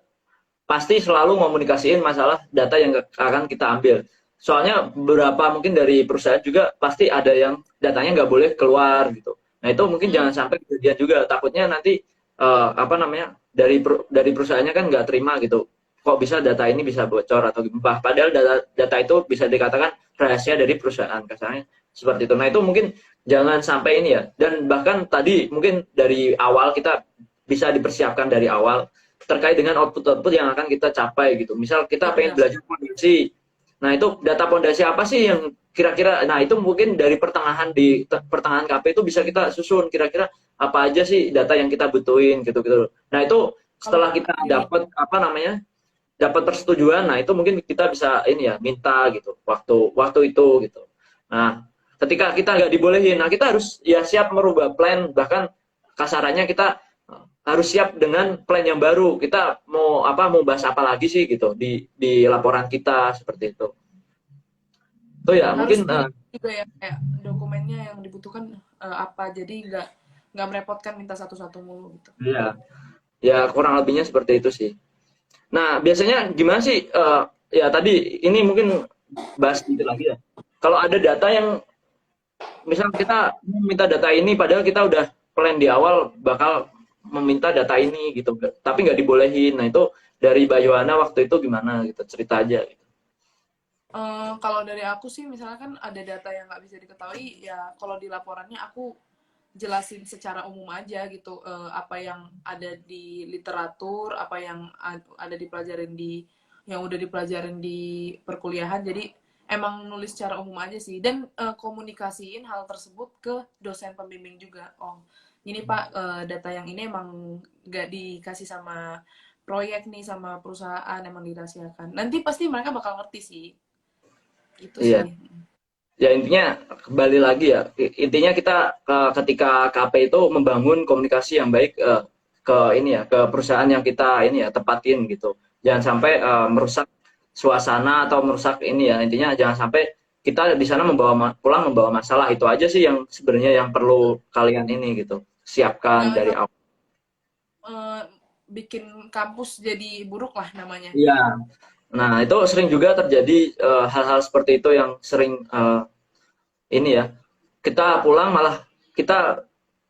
pasti selalu komunikasiin masalah data yang akan kita ambil. Soalnya beberapa mungkin dari perusahaan juga pasti ada yang datanya nggak boleh keluar gitu. Nah itu mungkin Hmm, jangan sampai kejadian juga. Takutnya nanti apa namanya dari perusahaannya kan nggak terima gitu. Kok bisa data ini bisa bocor atau gimana? Padahal data itu bisa dikatakan rahasia dari perusahaan kasarnya seperti itu. Nah itu mungkin jangan sampai ini ya. Dan bahkan tadi mungkin dari awal kita bisa dipersiapkan dari awal terkait dengan output-output yang akan kita capai gitu. Misal kita pengen benar. belajar fondasi. Nah, itu data fondasi apa sih yang kira-kira, nah itu mungkin dari pertengahan KP itu bisa kita susun kira-kira apa aja sih data yang kita butuhin gitu-gitu. Nah, itu Kalau setelah kita ini dapat apa namanya? Dapat persetujuan, nah itu mungkin kita bisa ini ya, minta gitu waktu waktu itu gitu. Nah, ketika kita nggak dibolehin, nah kita harus ya siap merubah plan, bahkan kasarannya kita harus siap dengan plan yang baru. Kita mau bahas apa lagi sih gitu di laporan kita seperti itu. Itu ya harus mungkin pilih juga ya kayak dokumennya yang dibutuhkan apa, jadi nggak merepotkan minta satu-satu mulu gitu. ya ya kurang lebihnya seperti itu sih. Nah, biasanya gimana sih ya tadi ini mungkin bahas sedikit lagi ya. Kalau ada data yang misal kita meminta data ini padahal kita udah plan di awal bakal meminta data ini gitu, tapi nggak dibolehin. Nah, itu dari Bayuana waktu itu gimana gitu, cerita aja gitu. Kalau dari aku sih misalnya kan ada data yang nggak bisa diketahui ya, kalau di laporannya aku jelasin secara umum aja gitu, apa yang ada di literatur, apa yang ada dipelajarin yang udah dipelajarin di perkuliahan. Jadi emang nulis secara umum aja sih, dan komunikasiin hal tersebut ke dosen pembimbing juga. Oh ini Pak, data yang ini emang nggak dikasih sama proyek nih sama perusahaan, emang dirahasiakan. Nanti pasti mereka bakal ngerti sih. Gitu Iya. sih. Ya intinya kembali lagi ya, intinya kita ketika KP itu membangun komunikasi yang baik ke ini ya, ke perusahaan yang kita ini ya tepatin gitu. Jangan sampai merusak suasana atau merusak ini ya, intinya jangan sampai kita di sana pulang membawa masalah. Itu aja sih yang sebenarnya yang perlu kalian ini gitu siapkan Jangan dari sampai awal. bikin kampus jadi buruk lah namanya. Iya. Nah itu sering juga terjadi hal-hal seperti itu yang sering ini ya, kita pulang malah kita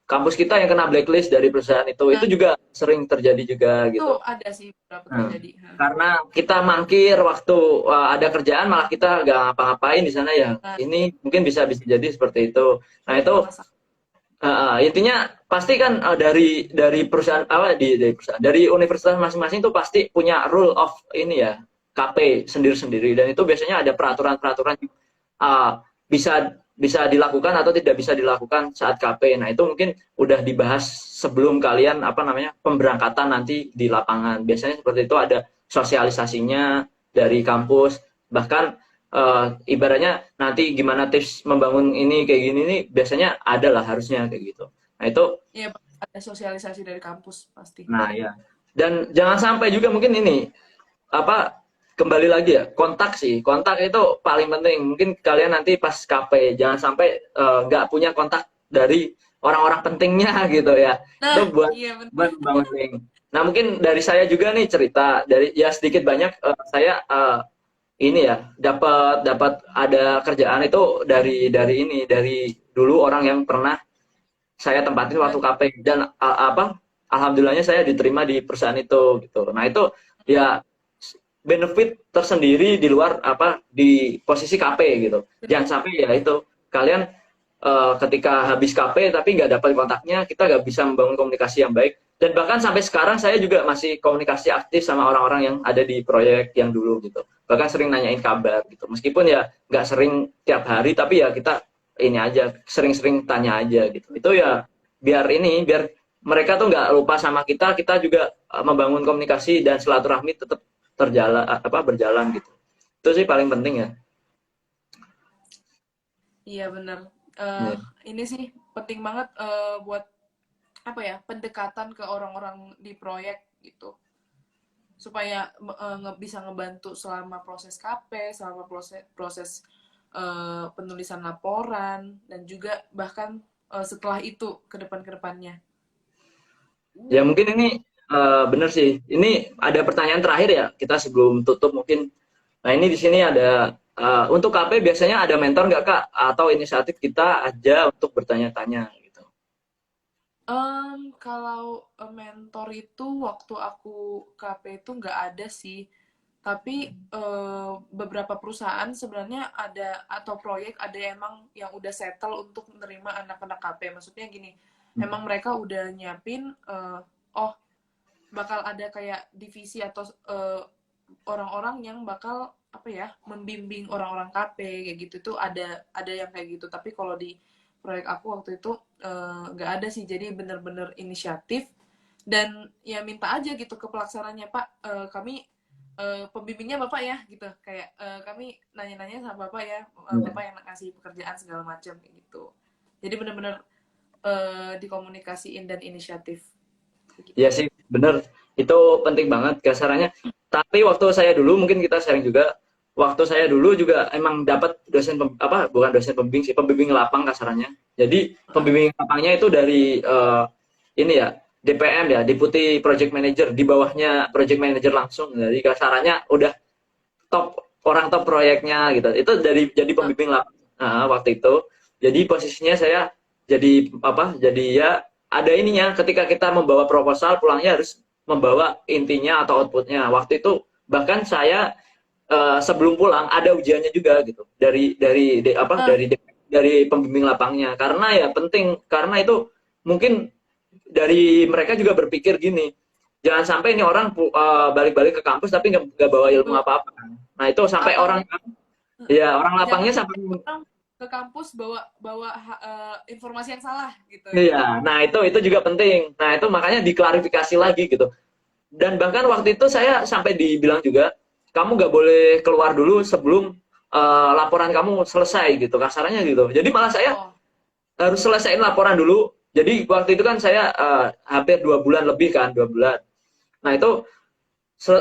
kampus kita yang kena blacklist dari perusahaan itu Nah, juga sering terjadi juga itu gitu. ada sih beberapa Nah, terjadi. Hah. karena kita mangkir waktu ada kerjaan malah kita nggak ngapa-ngapain di sana ya. Nah, Ini mungkin bisa bisa jadi seperti itu. Nah itu itu masalah. intinya pasti kan dari perusahaan apa dari perusahaan dari universitas masing-masing tuh pasti punya rule of ini ya KP sendiri-sendiri dan itu biasanya ada peraturan-peraturan bisa bisa dilakukan atau tidak bisa dilakukan saat KP. Nah, itu mungkin udah dibahas sebelum kalian apa namanya pemberangkatan nanti di lapangan. Biasanya seperti itu ada sosialisasinya dari kampus. Bahkan ibaratnya nanti gimana tips membangun ini kayak gini nih biasanya ada lah harusnya kayak gitu. Nah, itu Iya, ada sosialisasi dari kampus pasti. nah ya. Dan jangan sampai juga mungkin ini apa kembali lagi ya kontak itu paling penting mungkin kalian nanti pas KP jangan sampai nggak punya kontak dari orang-orang pentingnya gitu ya itu Nah, buat iya benar. bangun link. Nah mungkin dari saya juga nih cerita dari ya sedikit banyak saya ini ya dapat dapat ada kerjaan itu dari dulu orang yang pernah saya tempatin waktu KP dan apa alhamdulillahnya saya diterima di perusahaan itu gitu. Nah itu ya benefit tersendiri di luar apa di posisi KP gitu. Jangan sampai ya itu kalian ketika habis KP tapi nggak dapat kontaknya, kita nggak bisa membangun komunikasi yang baik. Dan bahkan sampai sekarang saya juga masih komunikasi aktif sama orang-orang yang ada di proyek yang dulu gitu. Bahkan sering nanyain kabar gitu. Meskipun ya nggak sering tiap hari, tapi ya kita ini aja sering-sering tanya aja gitu. Itu ya biar mereka tuh nggak lupa sama kita juga membangun komunikasi dan silaturahmi tetap berjalan gitu. Itu sih paling penting ya. Iya benar. Iya. Ini sih penting banget buat apa ya pendekatan ke orang-orang di proyek gitu supaya bisa ngebantu selama proses KP, selama proses proses penulisan laporan dan juga bahkan setelah itu ke depannya. Ya mungkin ini benar sih. Ini ada pertanyaan terakhir ya kita sebelum tutup mungkin. Nah ini di sini ada untuk KP biasanya ada mentor nggak Kak? Atau inisiatif kita aja untuk bertanya-tanya gitu. Kalau mentor itu waktu aku KP itu nggak ada sih. Tapi beberapa perusahaan sebenarnya ada atau proyek ada emang yang udah settle untuk menerima anak-anak KP. Maksudnya gini, emang mereka udah nyiapin, oh bakal ada kayak divisi atau orang-orang yang bakal apa ya membimbing orang-orang KP kayak gitu tuh ada yang kayak gitu. Tapi kalau di proyek aku waktu itu nggak ada sih. Jadi bener-bener inisiatif dan ya minta aja gitu ke pelaksananya Pak, kami pembimbingnya Bapak ya gitu kayak kami nanya-nanya sama Bapak ya, Bapak yang ngasih pekerjaan segala macam gitu. Jadi benar-benar dikomunikasiin dan inisiatif gitu. Iya sih, bener. Itu penting banget kasarannya. Tapi waktu saya dulu mungkin kita sharing juga. Waktu saya dulu juga emang dapat dosen apa bukan dosen pembimbing sih, pembimbing lapang kasarannya. Jadi pembimbing lapangnya itu dari ini ya DPM ya, Deputy Project Manager di bawahnya Project Manager langsung. Jadi kasarannya udah orang top proyeknya gitu. Itu jadi pembimbing lapang waktu itu. Jadi posisinya saya jadi apa? Jadi ya ada ininya ketika kita membawa proposal pulangnya harus membawa intinya atau outputnya. Waktu itu bahkan saya sebelum pulang ada ujiannya juga gitu dari pembimbing lapangnya karena ya penting karena itu mungkin dari mereka juga berpikir gini jangan sampai ini orang balik-balik ke kampus tapi nggak bawa ilmu apa-apa. Nah itu sampai Atau orang ya orang jangan lapangnya sampai sampai orang ke kampus bawa informasi yang salah gitu ya. iya. Nah itu juga penting. Nah itu makanya diklarifikasi lagi gitu. Dan bahkan waktu itu saya sampai dibilang juga, kamu nggak boleh keluar dulu sebelum laporan kamu selesai gitu, kasarannya gitu. Jadi malah saya Oh, harus selesaiin laporan dulu. Jadi waktu itu kan saya hampir 2 bulan lebih kan, 2 bulan. Nah itu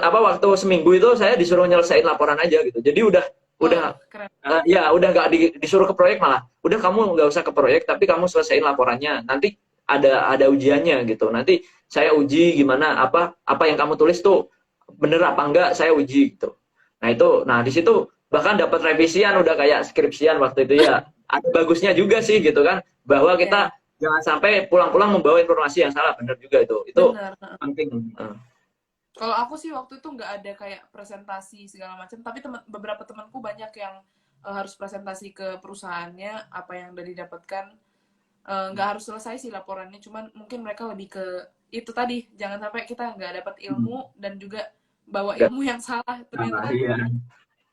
waktu seminggu itu saya disuruh nyelesain laporan aja gitu. Jadi udah oh, keren. ya udah nggak disuruh ke proyek, malah udah kamu nggak usah ke proyek tapi kamu selesaiin laporannya. Nanti ada ujiannya gitu. Nanti saya uji gimana, apa yang kamu tulis tuh bener apa enggak, saya uji gitu. Nah di situ bahkan dapat revisian, udah kayak skripsian waktu itu ya. Ada bagusnya juga sih gitu kan, bahwa Iya, iya. kita jangan sampai pulang-pulang membawa informasi yang salah, bener juga itu Bener. Heeh. penting. Kalau aku sih waktu itu nggak ada kayak presentasi segala macam, tapi beberapa temanku banyak yang harus presentasi ke perusahaannya apa yang udah didapatkan. Nggak harus selesai sih laporannya, cuman mungkin mereka lebih ke itu tadi, jangan sampai kita nggak dapat ilmu dan juga bawa Nggak ilmu yang salah. Ternyata salah, kan iya.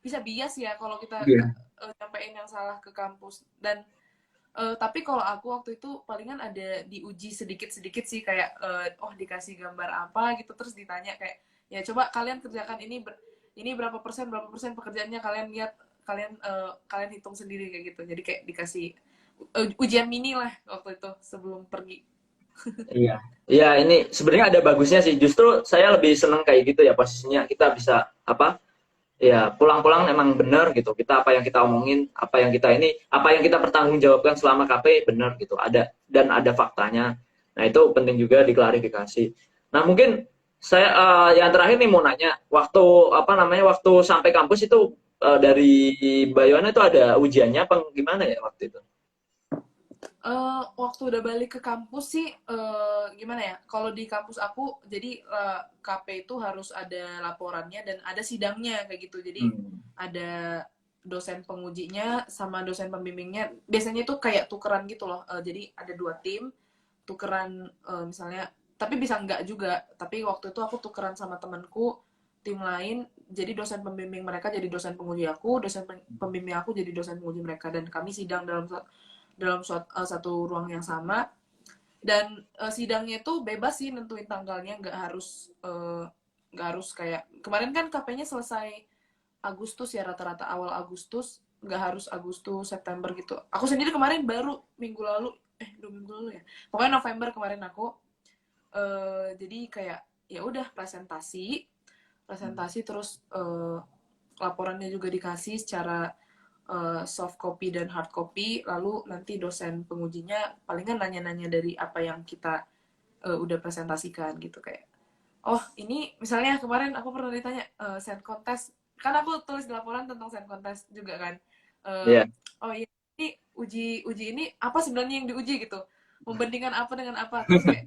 bisa bias ya kalau kita Iya. nyampein yang salah ke kampus. Dan tapi kalau aku waktu itu palingan ada diuji sedikit-sedikit sih, kayak oh dikasih gambar apa gitu terus ditanya kayak ya coba kalian kerjakan ini berapa persen pekerjaannya, kalian lihat, kalian hitung sendiri kayak gitu. Jadi kayak dikasih ujian mini lah waktu itu sebelum pergi. Iya. Iya, ini sebenarnya ada bagusnya sih. Justru saya lebih seneng kayak gitu ya, posisinya kita bisa apa? Ya, pulang-pulang emang bener gitu. Kita apa yang kita omongin, apa yang kita pertanggungjawabkan selama KP bener gitu. Ada faktanya. Nah, itu penting juga diklarifikasi. Nah, mungkin saya yang terakhir nih mau nanya, waktu sampai kampus itu dari Bayona itu ada ujiannya apa gimana ya waktu itu? Waktu udah balik ke kampus sih, gimana ya? Kalau di kampus aku, jadi KP itu harus ada laporannya dan ada sidangnya kayak gitu. Jadi Hmm. ada dosen pengujinya sama dosen pembimbingnya. Biasanya itu kayak tukeran gitu loh. Jadi ada 2 tim, tukeran misalnya. Tapi bisa enggak juga. Tapi waktu itu aku tukeran sama temanku, tim lain. Jadi dosen pembimbing mereka jadi dosen penguji aku, dosen pembimbing aku jadi dosen penguji mereka. Dan kami sidang dalam satu ruang yang sama. Dan sidangnya itu bebas sih nentuin tanggalnya, nggak harus kayak kemarin kan KP-nya selesai Agustus ya, rata-rata awal Agustus, nggak harus Agustus September gitu. Aku sendiri kemarin baru minggu lalu 2 minggu lalu ya, pokoknya November kemarin aku, jadi kayak ya udah presentasi presentasi terus laporannya juga dikasih secara soft copy dan hard copy, lalu nanti dosen pengujinya palingan nanya-nanya dari apa yang kita udah presentasikan gitu. Kayak oh ini misalnya kemarin aku pernah ditanya send contest, kan aku tulis di laporan tentang send contest juga kan. Eh, Iya. oh iya, ini uji ini apa sebenarnya yang diuji gitu, membandingkan apa dengan apa, terus kayak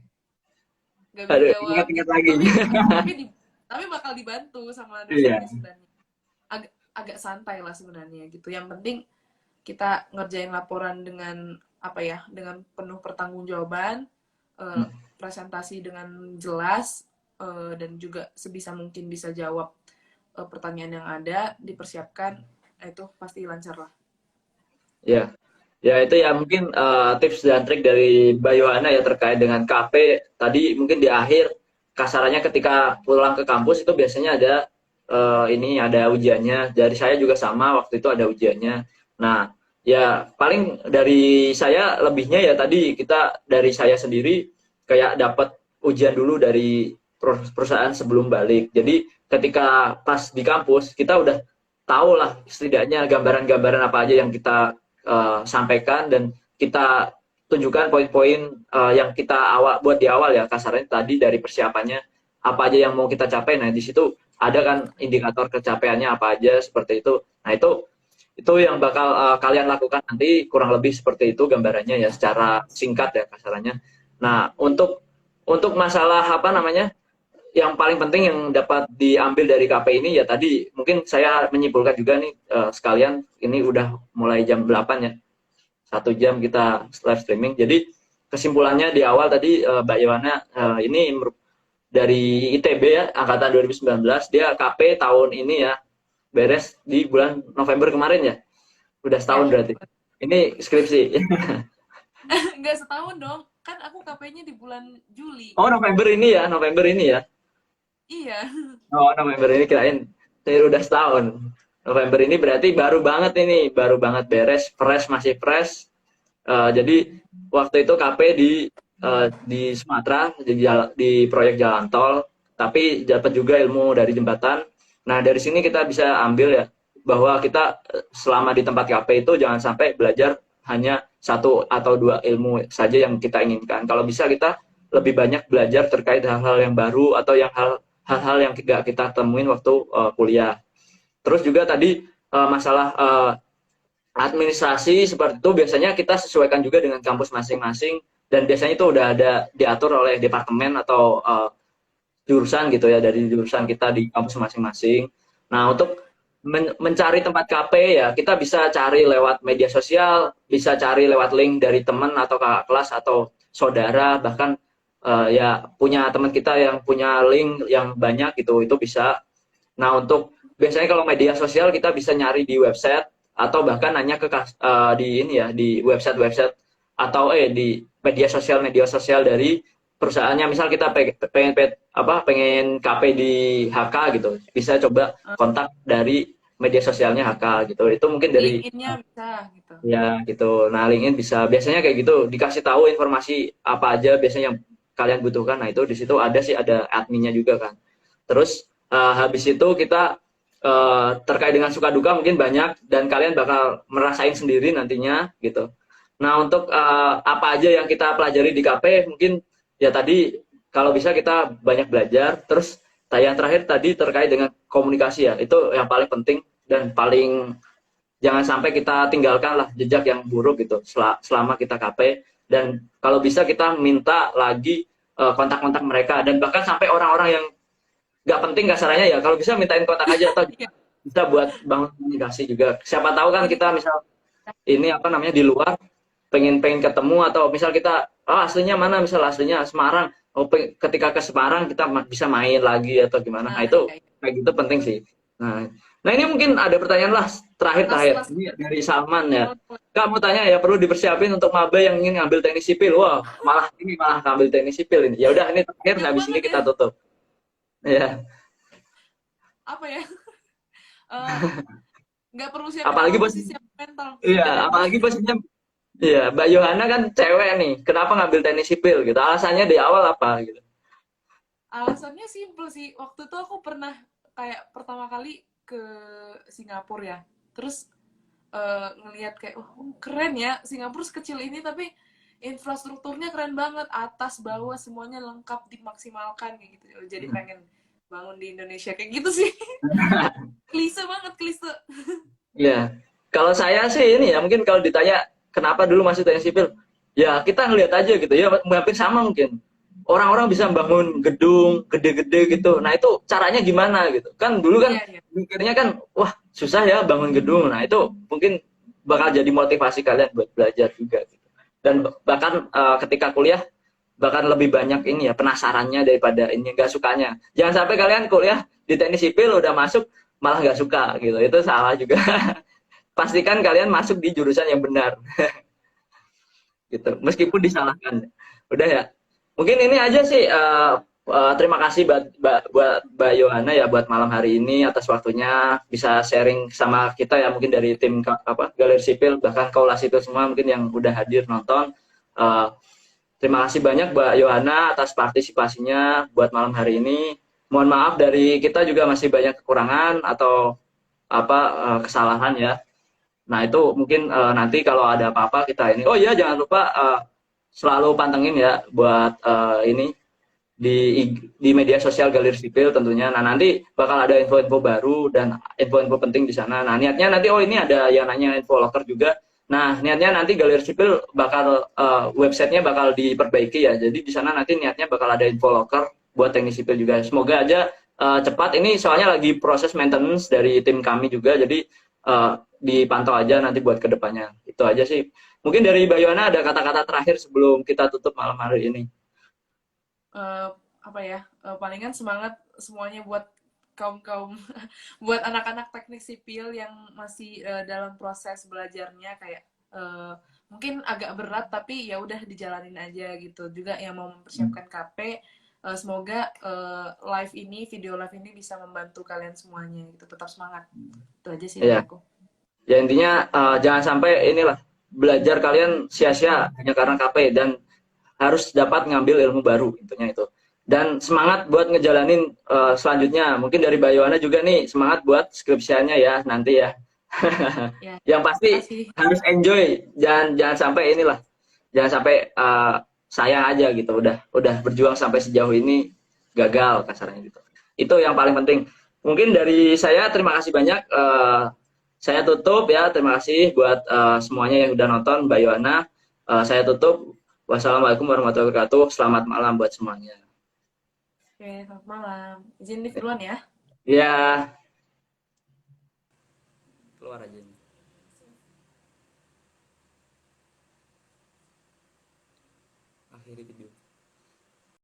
nggak bisa Aduh, jawab ingat-ingat gitu. lagi. Tapi bakal dibantu sama Iya. dosennya sebenarnya. Agak santai lah sebenarnya gitu. Yang penting kita ngerjain laporan dengan apa ya, dengan penuh pertanggungjawaban, eh, Hmm. presentasi dengan jelas, dan juga sebisa mungkin bisa jawab pertanyaan yang ada, dipersiapkan, itu pasti lancar lah. Ya, ya itu ya mungkin tips dan trik dari Mbak Yohana ya terkait dengan KP tadi. Mungkin di akhir kasarannya ketika pulang ke kampus itu biasanya ada ujiannya. Dari saya juga sama, waktu itu ada ujiannya. Nah, ya paling dari saya lebihnya ya tadi dari saya sendiri kayak dapat ujian dulu dari perusahaan sebelum balik. Jadi ketika pas di kampus kita udah tahu lah setidaknya gambaran-gambaran apa aja yang kita sampaikan, dan kita tunjukkan poin-poin yang kita buat di awal ya, kasarnya tadi dari persiapannya apa aja yang mau kita capai. Nah di situ ada kan indikator kecapaiannya apa aja seperti itu. Nah itu yang bakal kalian lakukan nanti, kurang lebih seperti itu gambarannya ya secara singkat ya kasarannya. Nah untuk masalah apa namanya yang paling penting yang dapat diambil dari KP ini ya tadi mungkin saya menyimpulkan juga nih, sekalian ini udah mulai jam 8 ya, 1 jam kita live streaming. Jadi kesimpulannya di awal tadi, Mbak Yohana ini dari ITB ya, angkatan 2019, dia KP tahun ini ya, beres di bulan November kemarin ya, udah Ya, setahun berarti. Ini skripsi. nggak setahun dong. Kan aku KP-nya di bulan Juli. Oh November ini ya. Iya. Oh November ini kirain saya udah setahun. November ini berarti baru banget ini, baru banget beres, fresh, masih fresh. Jadi waktu itu KP di Sumatera di proyek jalan tol, tapi dapat juga ilmu dari jembatan. Nah dari sini kita bisa ambil ya bahwa kita selama di tempat KP itu jangan sampai belajar hanya satu atau dua ilmu saja yang kita inginkan. Kalau bisa kita lebih banyak belajar terkait hal-hal yang baru atau hal-hal yang tidak kita temuin waktu kuliah. Terus juga tadi masalah administrasi seperti itu biasanya kita sesuaikan juga dengan kampus masing-masing dan biasanya itu udah ada diatur oleh departemen atau jurusan gitu ya dari jurusan kita di kampus masing-masing. Nah untuk mencari tempat KP ya kita bisa cari lewat media sosial, bisa cari lewat link dari teman atau kakak kelas atau saudara bahkan ya punya teman kita yang punya link yang banyak gitu itu bisa. Nah untuk biasanya kalau media sosial kita bisa nyari di website atau bahkan nanya di ini ya di website-website atau di media sosial dari perusahaannya. Misal kita pengen KP di HK gitu, bisa coba kontak dari media sosialnya HK gitu. Itu mungkin dari LinkedIn-nya bisa gitu. ya gitu. Nah LinkedIn bisa biasanya kayak gitu dikasih tahu informasi apa aja biasanya yang kalian butuhkan. Nah itu di situ ada sih ada adminnya juga kan. Terus habis itu kita terkait dengan suka duka mungkin banyak dan kalian bakal merasain sendiri nantinya gitu. Nah untuk apa aja yang kita pelajari di KP mungkin ya tadi kalau bisa kita banyak belajar. Terus yang terakhir tadi terkait dengan komunikasi ya itu yang paling penting dan paling jangan sampai kita tinggalkan lah jejak yang buruk gitu selama kita KP dan kalau bisa kita minta lagi kontak-kontak mereka dan bahkan sampai orang-orang yang nggak penting kasarannya ya kalau bisa mintain kontak aja atau bisa buat bangun komunikasi juga siapa tahu kan kita misal ini apa namanya di luar pengen pengen ketemu atau misal kita aslinya mana misal aslinya Semarang ketika ke Semarang kita bisa main lagi atau gimana nah itu kayak gitu penting sih nah ini mungkin ada pertanyaan lah terakhir ini dari Salman ya Kak mau tanya ya perlu dipersiapin untuk maba yang ingin ngambil teknik sipil wah malah ngambil teknik sipil ini ya udah ini terakhir habis ini kita tutup ya apa ya nggak perlu siapin apalagi apa bos sih siap mental iya apalagi posisinya iya Mbak Yohana kan cewek nih kenapa ngambil teknik sipil gitu alasannya di awal apa gitu alasannya simple sih waktu itu aku pernah kayak pertama kali ke Singapura ya terus ngelihat kayak keren ya Singapura sekecil ini tapi infrastrukturnya keren banget atas bawah semuanya lengkap dimaksimalkan kayak gitu jadi pengen bangun di Indonesia kayak gitu sih klise banget klise ya kalau saya sih ini ya mungkin kalau ditanya kenapa dulu masuk teknik sipil ya kita ngelihat aja gitu ya hampir sama mungkin orang-orang bisa bangun gedung gede-gede gitu nah itu caranya gimana gitu kan dulu kan mikirnya kan wah susah ya bangun gedung nah itu mungkin bakal jadi motivasi kalian buat belajar juga gitu. Dan bahkan ketika kuliah bahkan lebih banyak ini ya penasarannya daripada ini nggak sukanya jangan sampai kalian kuliah di teknik sipil udah masuk malah nggak suka gitu itu salah juga pastikan kalian masuk di jurusan yang benar gitu meskipun disalahkan udah ya mungkin ini aja sih terima kasih buat Mbak Yohana ya buat malam hari ini atas waktunya bisa sharing sama kita ya mungkin dari tim Galeri Sipil bahkan Kaulas itu semua mungkin yang udah hadir nonton terima kasih banyak Mbak Yohana atas partisipasinya buat malam hari ini mohon maaf dari kita juga masih banyak kekurangan atau kesalahan ya nah itu mungkin nanti kalau ada apa-apa kita ini oh iya jangan lupa selalu pantengin ya buat ini di media sosial Galeri Sipil tentunya. Nah nanti bakal ada info-info baru dan info-info penting di sana. Nah niatnya nanti ini ada yang nanya info locker juga. Nah niatnya nanti Galeri Sipil bakal websitenya bakal diperbaiki ya. Jadi di sana nanti niatnya bakal ada info locker buat teknik sipil juga. Semoga aja cepat. Ini soalnya lagi proses maintenance dari tim kami juga. Jadi dipantau aja nanti buat kedepannya. Itu aja sih. Mungkin dari Bayona ada kata-kata terakhir sebelum kita tutup malam hari ini. Palingan semangat semuanya buat kaum buat anak-anak teknik sipil yang masih dalam proses belajarnya kayak mungkin agak berat tapi ya udah dijalanin aja gitu juga yang mau mempersiapkan KP Semoga video live ini bisa membantu kalian semuanya gitu. Tetap semangat. Itu aja sih dari Iya. aku. Ya intinya jangan sampai inilah belajar kalian sia-sia hanya karena KP, dan harus dapat ngambil ilmu baru, intinya itu. Dan semangat buat ngejalanin selanjutnya. Mungkin dari Bayoana juga nih, semangat buat skripsiannya ya nanti ya. Ya, Yang pasti makasih. harus enjoy, jangan sampai inilah, jangan sampai sayang aja gitu. Udah berjuang sampai sejauh ini gagal kasarnya gitu. Itu yang paling penting. Mungkin dari saya terima kasih banyak. Saya tutup ya. Terima kasih buat semuanya yang udah nonton Mbak Yohana. Saya tutup. Wassalamualaikum warahmatullahi wabarakatuh. Selamat malam buat semuanya. Oke, selamat malam. Izin live duluan ya. Ya, keluar aja.